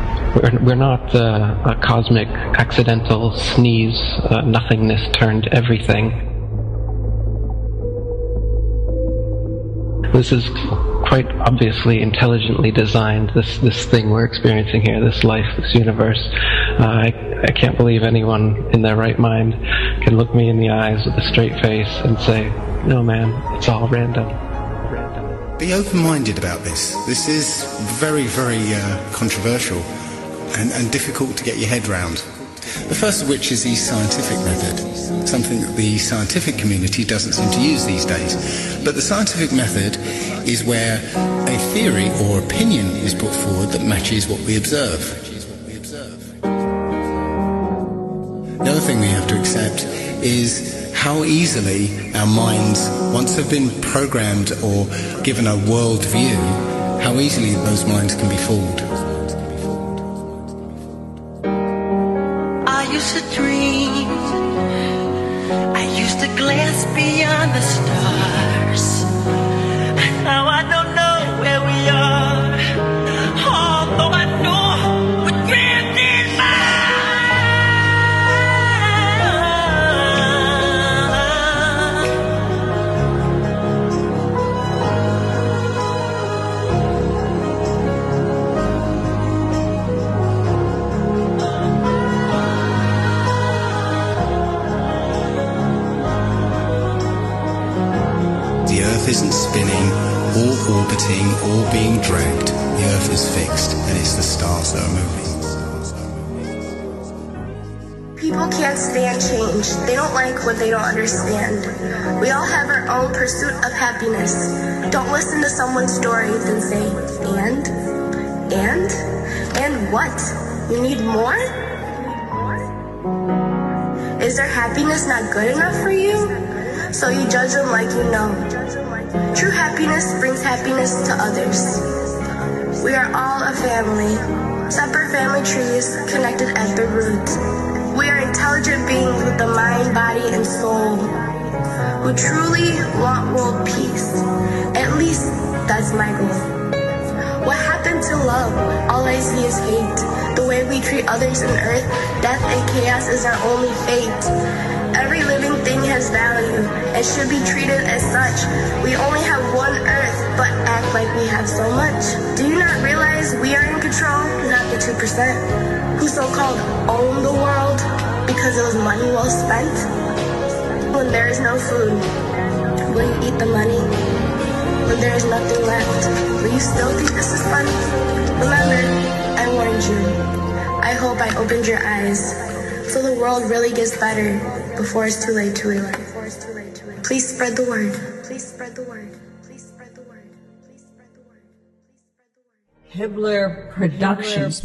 S18: we're not a cosmic accidental sneeze, nothingness turned everything. This is quite obviously intelligently designed, this thing we're experiencing here, this life, this universe. I can't believe anyone in their right mind can look me in the eyes with a straight face and say, no man, it's all random.
S2: Be open-minded about this. This is very, very controversial and difficult to get your head round. The first of which is the scientific method, something that the scientific community doesn't seem to use these days. But the scientific method is where a theory or opinion is put forward that matches what we observe. The other thing we have to accept is how easily our minds, once they've been programmed or given a world view, how easily those minds can be fooled.
S13: I used to dream, I used to glance beyond the stars, and now I don't know where we are, although I know we're drifting by.
S2: The Earth isn't spinning or orbiting or being dragged. The Earth is fixed, and it's the stars that are moving.
S14: People can't stand change. They don't like what they don't understand. We all have our own pursuit of happiness. Don't listen to someone's story, then say, and what? You need more? Is their happiness not good enough for you? So you judge them like you know. True happiness brings happiness to others. We are all a family, separate family trees connected at the root. We are intelligent beings with the mind, body, and soul who truly want world peace. At least that's my goal. What happened to love? All I see is hate. The way we treat others on earth, death and chaos is our only fate. Every living thing has value and should be treated as such. We only have one earth, but act like we have so much. Do you not realize we are in control, not the 2%, who so-called own the world because it was money well spent? When there is no food, will you eat the money? When there is nothing left, will you still think this is fun? Remember, I warned you. I hope I opened your eyes so the world really gets better before it's too late to relent. Please spread the word. Please spread the word. Please spread the word. Please spread the word.
S7: Hibbeler Productions.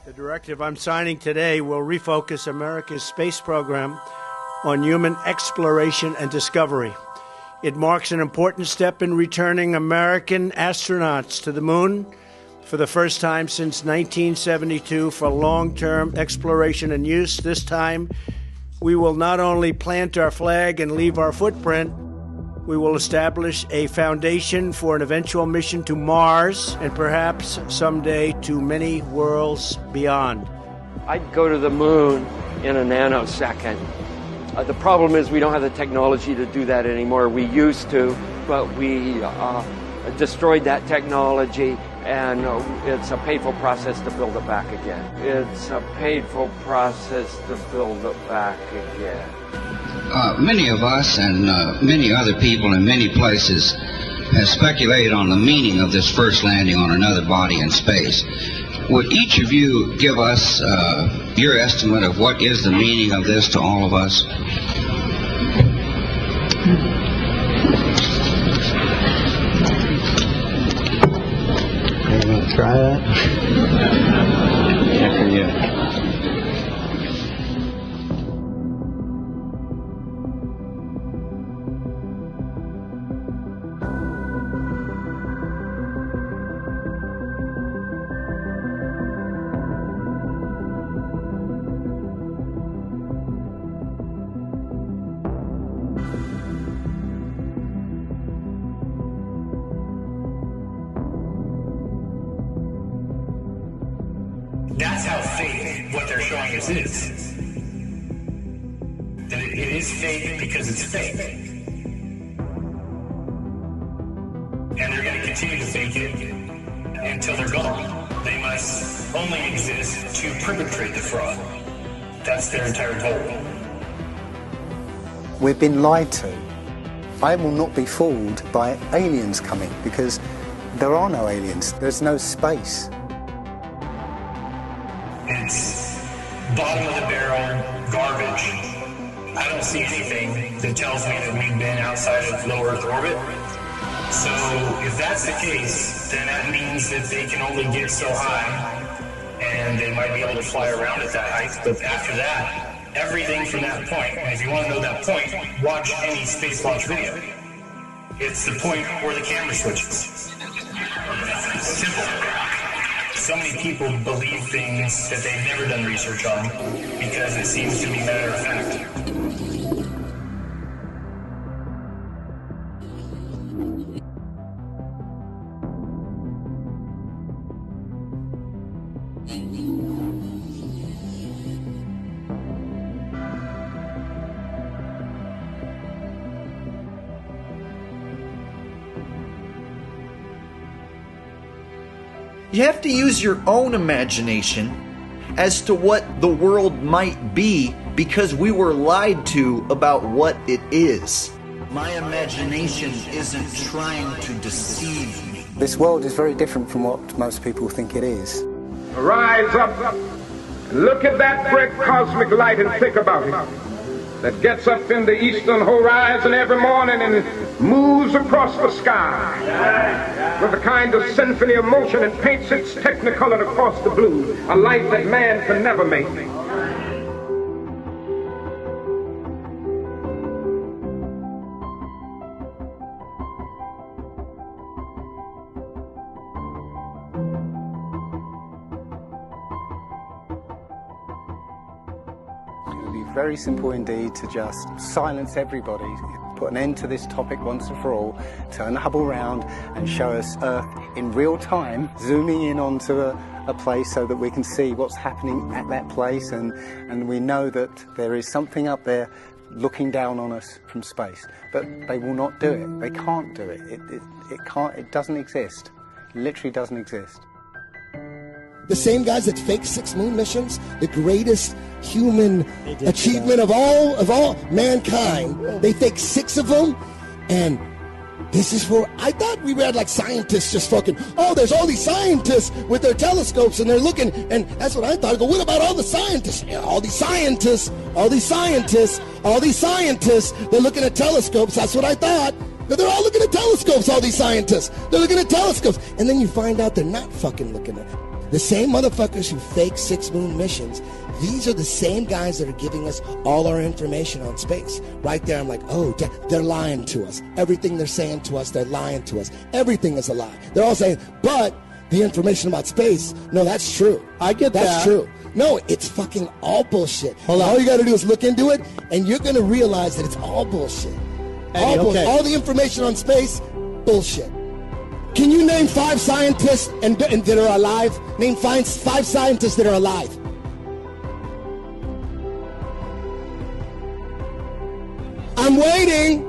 S15: The directive I'm signing today will refocus America's space program on human exploration and discovery. It marks an important step in returning American astronauts to the moon for the first time since 1972 for long-term exploration and use. This time, we will not only plant our flag and leave our footprint, we will establish a foundation for an eventual mission to Mars and perhaps someday to many worlds beyond.
S16: I'd go to the moon in a nanosecond. The problem is we don't have the technology to do that anymore. We used to, but we destroyed that technology, and it's a painful process to build it back again. It's a painful process to build it back again.
S19: Many of us and many other people in many places have speculated on the meaning of this first landing on another body in space. Would each of you give us your estimate of what is the meaning of this to all of us?
S17: You want to try that? After you.
S22: That's how fake what they're showing us is.
S1: that it is fake because it's fake. And they're going to continue to fake it until they're gone. They must only exist to perpetrate the fraud. That's their entire goal.
S2: We've been lied to. I will not be fooled by aliens coming because there are no aliens. There's no space.
S1: It's bottom of the barrel garbage. I don't see anything that tells me that we've been outside of low Earth orbit. So if that's the case, then that means that they can only get so high and they might be able to fly around at that height. But after that, everything from that point, and if you want to know that point, watch any space launch video. It's the point where the camera switches. Simple. So many people believe things that they've never done research on because it seems to be matter of fact.
S3: You have to use your own imagination as to what the world might be because we were lied to about what it is. My imagination isn't trying to deceive me.
S2: This world is very different from what most people think it is.
S5: Rise up, look at that great cosmic light and think about it. That gets up in the eastern horizon every morning and moves across the sky with a kind of symphony of motion and paints its technicolor across the blue, a light that man can never make.
S2: Very simple indeed to just silence everybody, put an end to this topic once and for all, turn the Hubble around and show us Earth in real time, zooming in onto a place so that we can see what's happening at that place, and we know that there is something up there looking down on us from space. But they will not do it. They can't do it. It doesn't exist. It literally doesn't exist.
S4: The same guys that fake 6 moon missions, the greatest human achievement of all mankind, they fake 6 of them, and this is where I thought we read like scientists just fucking, oh, there's all these scientists with their telescopes and they're looking, and that's what I thought. I go, what about all the scientists? Yeah, all these scientists, they're looking at telescopes. That's what I thought. But they're all looking at telescopes, all these scientists. They're looking at telescopes. And then you find out they're not fucking looking at it. The same motherfuckers who fake 6 moon missions, these are the same guys that are giving us all our information on space. Right there, I'm like, oh, they're lying to us. Everything they're saying to us, they're lying to us. Everything is a lie. They're all saying, but the information about space, no, that's true.
S27: I get that.
S4: That's true. No, it's fucking all bullshit. All you got to do is look into it, and you're going to realize that it's all bullshit.
S27: Eddie,
S4: bullshit. All the information on space, bullshit. Can you name 5 scientists and that are alive? Name 5 scientists that are alive. I'm waiting.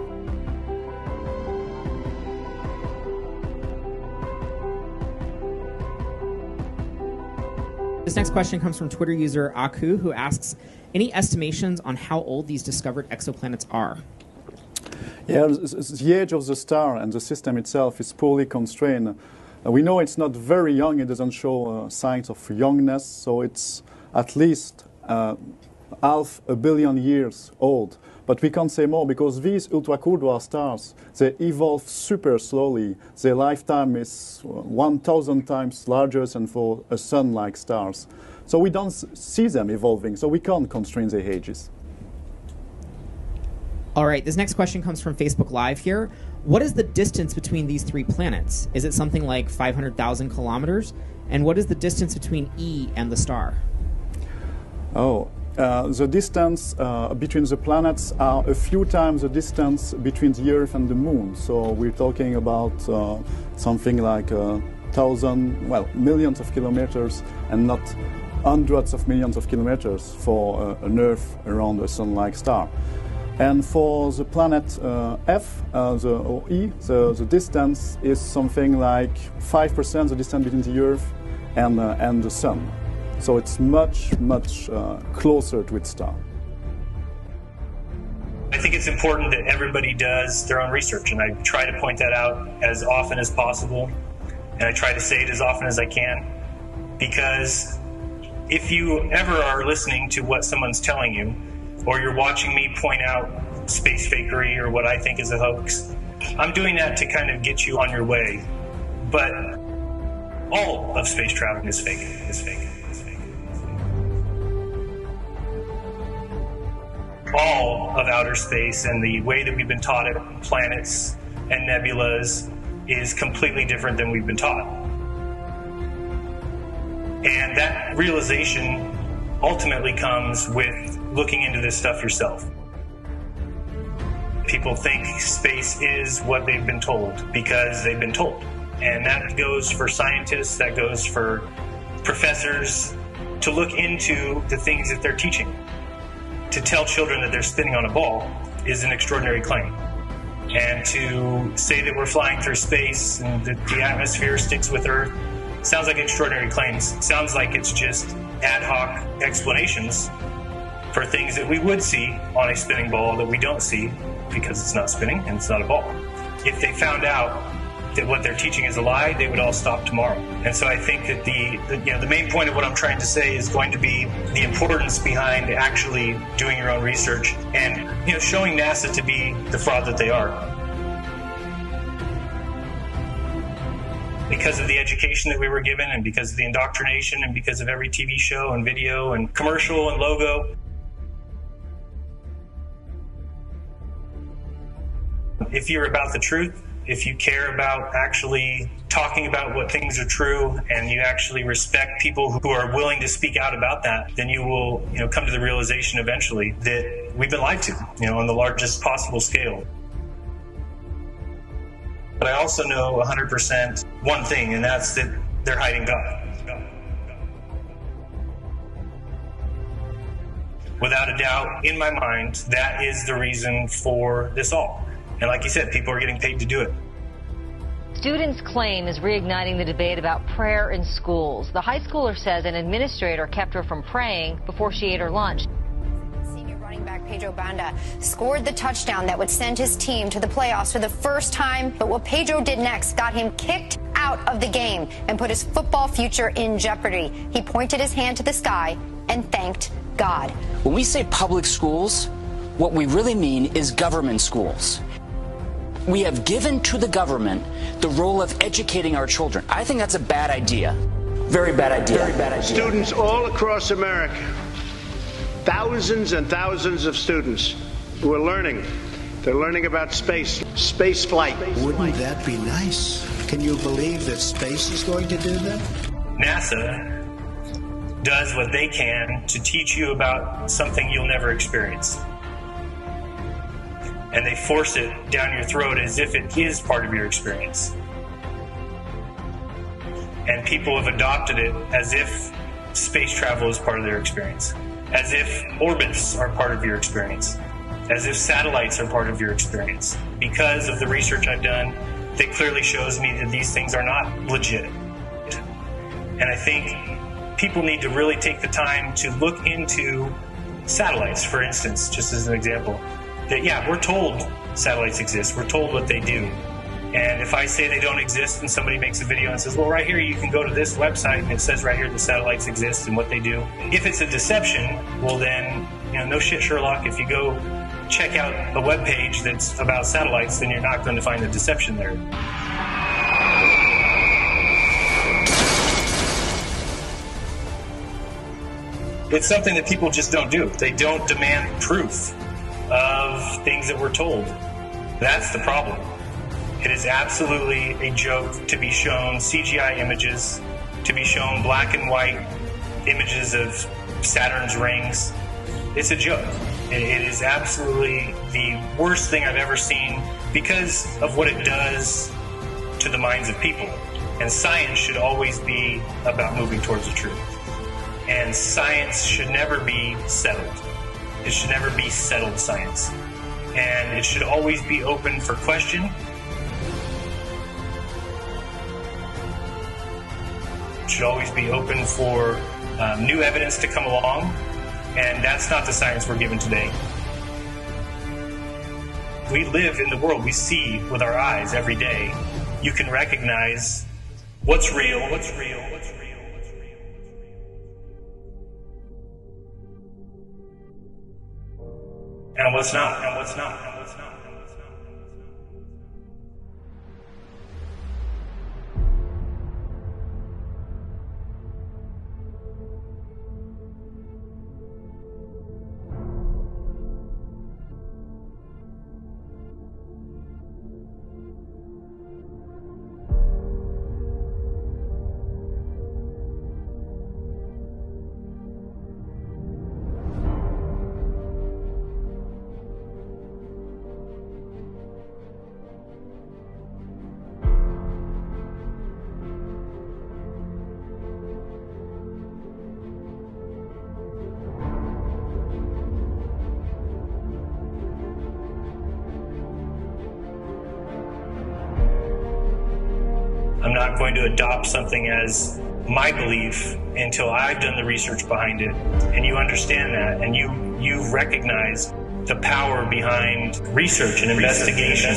S6: This next question comes from Twitter user Aku, who asks, any estimations on how old these discovered exoplanets are?
S22: Yeah, the age of the star and the system itself is poorly constrained. We know it's not very young. It doesn't show signs of youngness, so it's at least 500 million years old. But we can't say more because these ultra-cold dwarf stars, they evolve super slowly. Their lifetime is 1,000 times larger than for a sun-like stars. So we don't see them evolving, so we can't constrain their ages.
S6: All right, this next question comes from Facebook Live here. What is the distance between these 3 planets? Is it something like 500,000 kilometers? And what is the distance between E and the star?
S22: The distance between the planets are a few times the distance between the Earth and the Moon. So we're talking about something like millions of kilometers and not hundreds of millions of kilometers for an Earth around a Sun-like star. And for the planet F, the distance is something like 5% the distance between the Earth and the Sun. So it's much, much closer to its star.
S1: I think it's important that everybody does their own research, and I try to point that out as often as possible, and I try to say it as often as I can, because if you ever are listening to what someone's telling you, or you're watching me point out space fakery or what I think is a hoax, I'm doing that to kind of get you on your way. But all of space travel is fake. All of outer space and the way that we've been taught it, planets and nebulas, is completely different than we've been taught. And that realization ultimately comes with looking into this stuff yourself. People think space is what they've been told because they've been told. And that goes for scientists, that goes for professors, to look into the things that they're teaching. To tell children that they're spinning on a ball is an extraordinary claim. And to say that we're flying through space and that the atmosphere sticks with Earth sounds like extraordinary claims. Sounds like it's just ad hoc explanations for things that we would see on a spinning ball that we don't see because it's not spinning and it's not a ball. If they found out that what they're teaching is a lie, they would all stop tomorrow. And so I think that the main point of what I'm trying to say is going to be the importance behind actually doing your own research and showing NASA to be the fraud that they are. Because of the education that we were given, and because of the indoctrination, and because of every TV show and video and commercial and logo, if you're about the truth, if you care about actually talking about what things are true, and you actually respect people who are willing to speak out about that, then you will, come to the realization eventually that we've been lied to, on the largest possible scale. But I also know 100% one thing, and that's that they're hiding God. Without a doubt, in my mind, that is the reason for this all. And like you said, people are getting paid to do it.
S8: Students' claim is reigniting the debate about prayer in schools. The high schooler says an administrator kept her from praying before she ate her lunch.
S9: Senior running back Pedro Banda scored the touchdown that would send his team to the playoffs for the first time. But what Pedro did next got him kicked out of the game and put his football future in jeopardy. He pointed his hand to the sky and thanked God.
S11: When we say public schools, what we really mean is government schools. We have given to the government the role of educating our children. I think that's a bad idea. Very bad idea. Very bad idea.
S15: Students all across America, thousands and thousands of students who are learning. They're learning about space flight.
S20: Wouldn't that be nice? Can you believe that space is going to do that?
S1: NASA does what they can to teach you about something you'll never experience. And they force it down your throat as if it is part of your experience. And people have adopted it as if space travel is part of their experience, as if orbits are part of your experience, as if satellites are part of your experience. Because of the research I've done, that clearly shows me that these things are not legit. And I think people need to really take the time to look into satellites, for instance, just as an example. That, yeah, we're told satellites exist. We're told what they do. And if I say they don't exist and somebody makes a video and says, well, right here you can go to this website and it says right here the satellites exist and what they do. If it's a deception, well then, no shit, Sherlock. If you go check out a web page that's about satellites, then you're not going to find the deception there. It's something that people just don't do. They don't demand proof of things that we're told. That's the problem. It is absolutely a joke to be shown CGI images, to be shown black and white images of Saturn's rings. It's a joke. It is absolutely the worst thing I've ever seen because of what it does to the minds of people. And science should always be about moving towards the truth. And science should never be settled. It should never be settled science. And it should always be open for question. It should always be open for new evidence to come along. And that's not the science we're given today. We live in the world we see with our eyes every day. You can recognize what's real, what's real, what's real, what's real. And what's not, and what's not, and what's not. I'm not going to adopt something as my belief until I've done the research behind it, and you understand that, and you recognize the power behind research and investigation.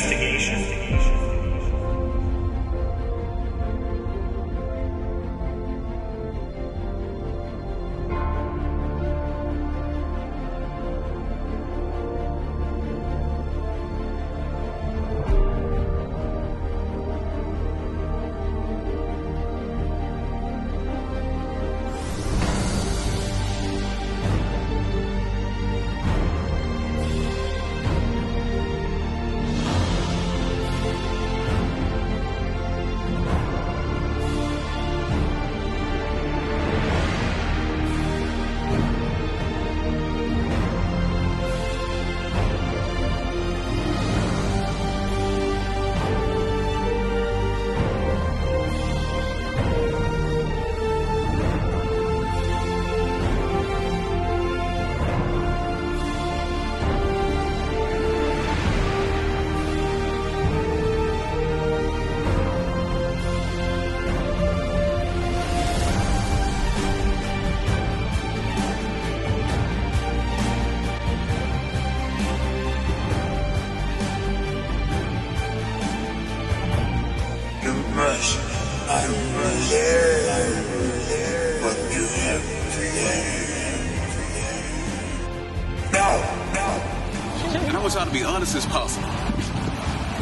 S10: I want y'all to be honest as possible.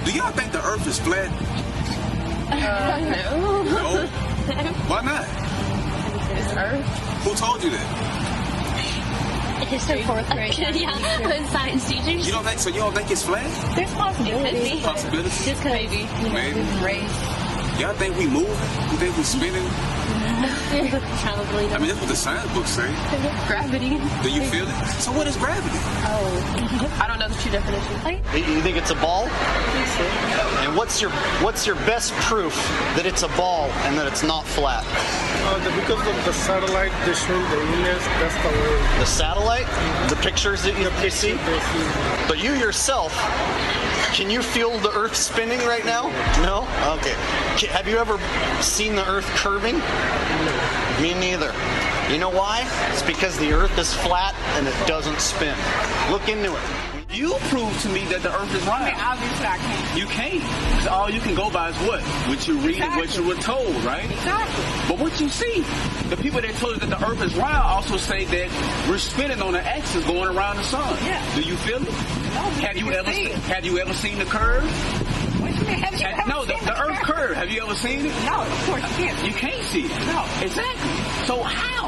S10: Do y'all think the earth is flat?
S12: No.
S10: No? Why not?
S12: It's Earth.
S10: Who told you that?
S12: History fourth grade. Yeah, science teachers.
S10: You don't think it's flat?
S12: There's possibility.
S10: Possibility?
S12: Just because maybe.
S10: Maybe.
S12: Race.
S10: Y'all think we moving? You think we spinning?
S12: Probably.
S10: I mean, that's what the science books say.
S12: Gravity.
S10: Do you feel it? So what is gravity?
S12: Oh, I don't know the true definition.
S3: You think it's a ball? And what's your best proof that it's a ball and that it's not flat?
S21: Because of the satellite, they show the image. That's the way.
S3: The satellite? The pictures that you see? But you yourself, can you feel the Earth spinning right now? No? Okay. Have you ever seen the Earth curving? No. Me neither. You know why? It's because the Earth is flat and it doesn't spin. Look into it.
S10: You prove to me that the earth is round.
S12: I mean, obviously I can't.
S10: You can't. Because all you can go by is what you read and what you were told, right?
S12: Exactly.
S10: But what you see, the people that told you that the earth is round also say that we're spinning on an axis going around the sun.
S12: Yeah.
S10: Do you feel it?
S12: No.
S10: Have you ever seen the curve?
S12: What do you mean?
S10: The earth curve. Have you ever seen it?
S12: No, of course you can't.
S10: You can't see it.
S12: No.
S10: Exactly. So how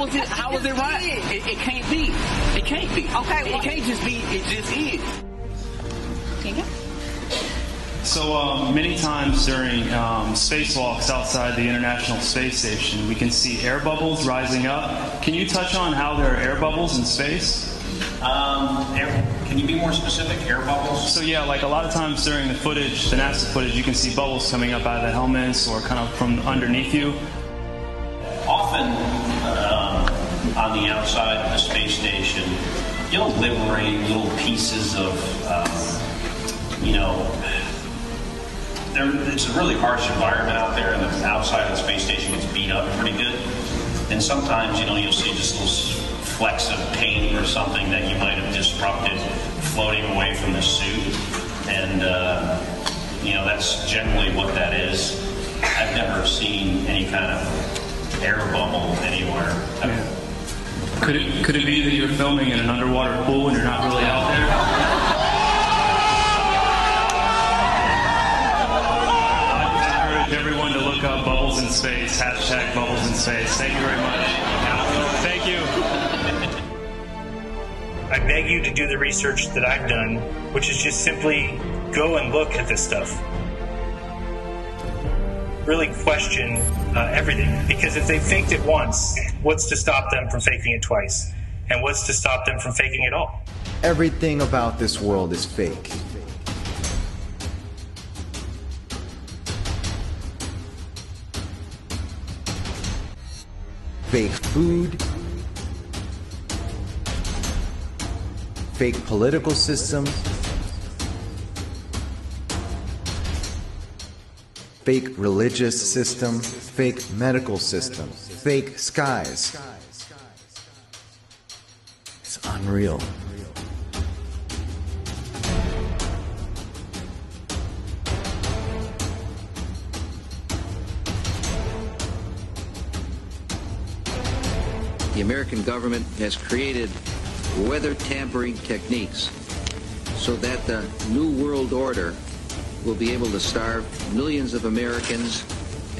S10: is it round? It can't be. It can't be.
S12: Okay.
S10: It can't just be. It just is.
S23: So many times during spacewalks outside the International Space Station, we can see air bubbles rising up. Can you touch on how there are air bubbles in space?
S24: Can you be more specific? Air bubbles?
S23: So yeah, like a lot of times during the footage, the NASA footage, you can see bubbles coming up out of the helmets or kind of from underneath you.
S24: Often, on the outside of the space station, you'll liberate little pieces of, it's a really harsh environment out there, and the outside of the space station gets beat up pretty good. And sometimes, you'll see just little flecks of paint or something that you might have disrupted floating away from the suit. And, that's generally what that is. I've never seen any kind of air bubble anywhere.
S23: Yeah. Could it be that you're filming in an underwater pool and you're not really out there? I encourage everyone to look up bubbles in space, hashtag bubbles in space. Thank you very much. Thank you.
S1: I beg you to do the research that I've done, which is just simply go and look at this stuff. Really question everything. Because if they faked it once, what's to stop them from faking it twice? And what's to stop them from faking it all?
S3: Everything about this world is fake. Fake food, fake political system, fake religious system, fake medical system, fake skies. It's unreal.
S7: The American government has created weather tampering techniques so that the New World Order will be able to starve millions of Americans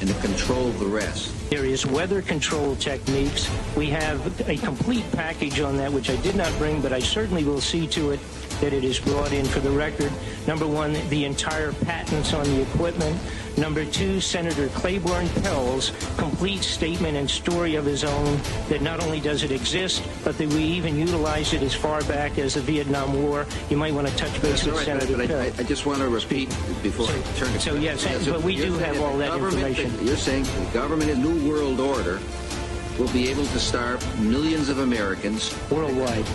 S7: and to control the rest.
S13: There is weather control techniques. We have a complete package on that, which I did not bring, but I certainly will see to it that it is brought in for the record. Number one, the entire patents on the equipment. Number two, Senator Claiborne Pell's complete statement and story of his own that not only does it exist, but that we even utilized it as far back as the Vietnam War. You might want to touch base with Senator Pell.
S7: I just want to repeat before I turn it.
S13: So yes, but we do have all that information.
S7: You're saying the government in New World Order will be able to starve millions of Americans
S13: worldwide,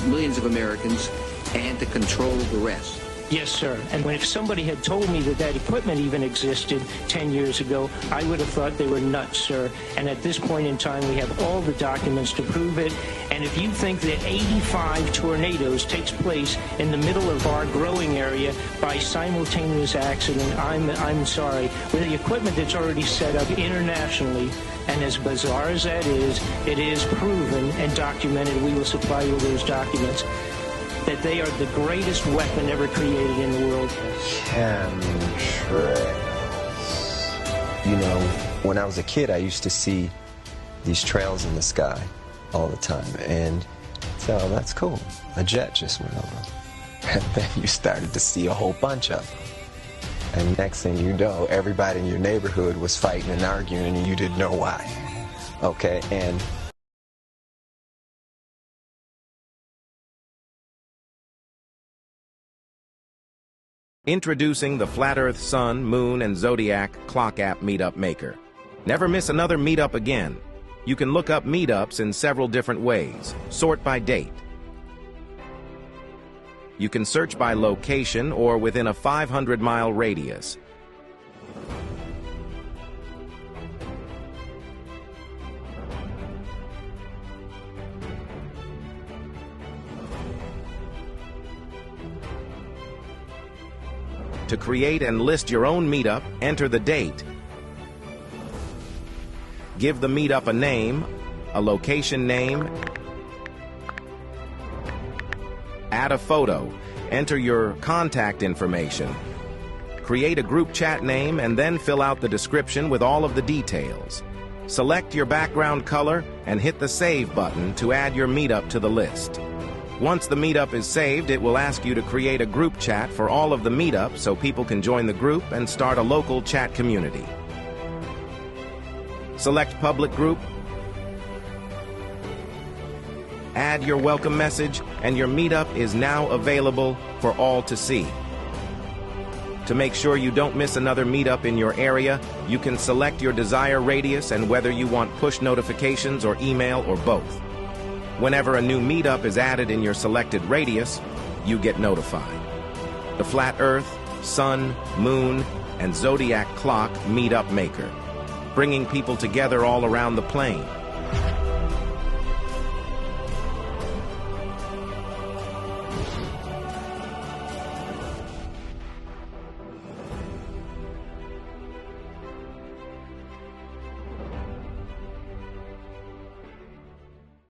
S7: millions of Americans, and to control the rest.
S13: Yes, sir. And if somebody had told me that that equipment even existed 10 years ago, I would have thought they were nuts, sir. And at this point in time, we have all the documents to prove it. And if you think that 85 tornadoes takes place in the middle of our growing area by simultaneous accident, I'm sorry. With the equipment that's already set up internationally, and as bizarre as that is, it is proven and documented. We will supply you with those documents. That they are the greatest weapon ever created in the world.
S14: Chemtrails. You know, when I was a kid, I used to see these trails in the sky all the time. And so that's cool. A jet just went over. And then you started to see a whole bunch of them. And next thing you know, everybody in your neighborhood was fighting and arguing and you didn't know why. Okay, and
S16: introducing the Flat Earth Sun, Moon, and Zodiac Clock App Meetup Maker. Never miss another meetup again. You can look up meetups in several different ways. Sort by date. You can search by location or within a 500-mile radius. To create and list your own meetup, enter the date. Give the meetup a name, a location name, add a photo, enter your contact information, create a group chat name, and then fill out the description with all of the details. Select your background color and hit the Save button to add your meetup to the list. Once the meetup is saved, it will ask you to create a group chat for all of the meetups so people can join the group and start a local chat community. Select Public Group, add your welcome message, and your meetup is now available for all to see. To make sure you don't miss another meetup in your area, you can select your desired radius and whether you want push notifications or email or both. Whenever a new meetup is added in your selected radius, you get notified. The Flat Earth, Sun, Moon, and Zodiac Clock Meetup Maker, bringing people together all around the plane.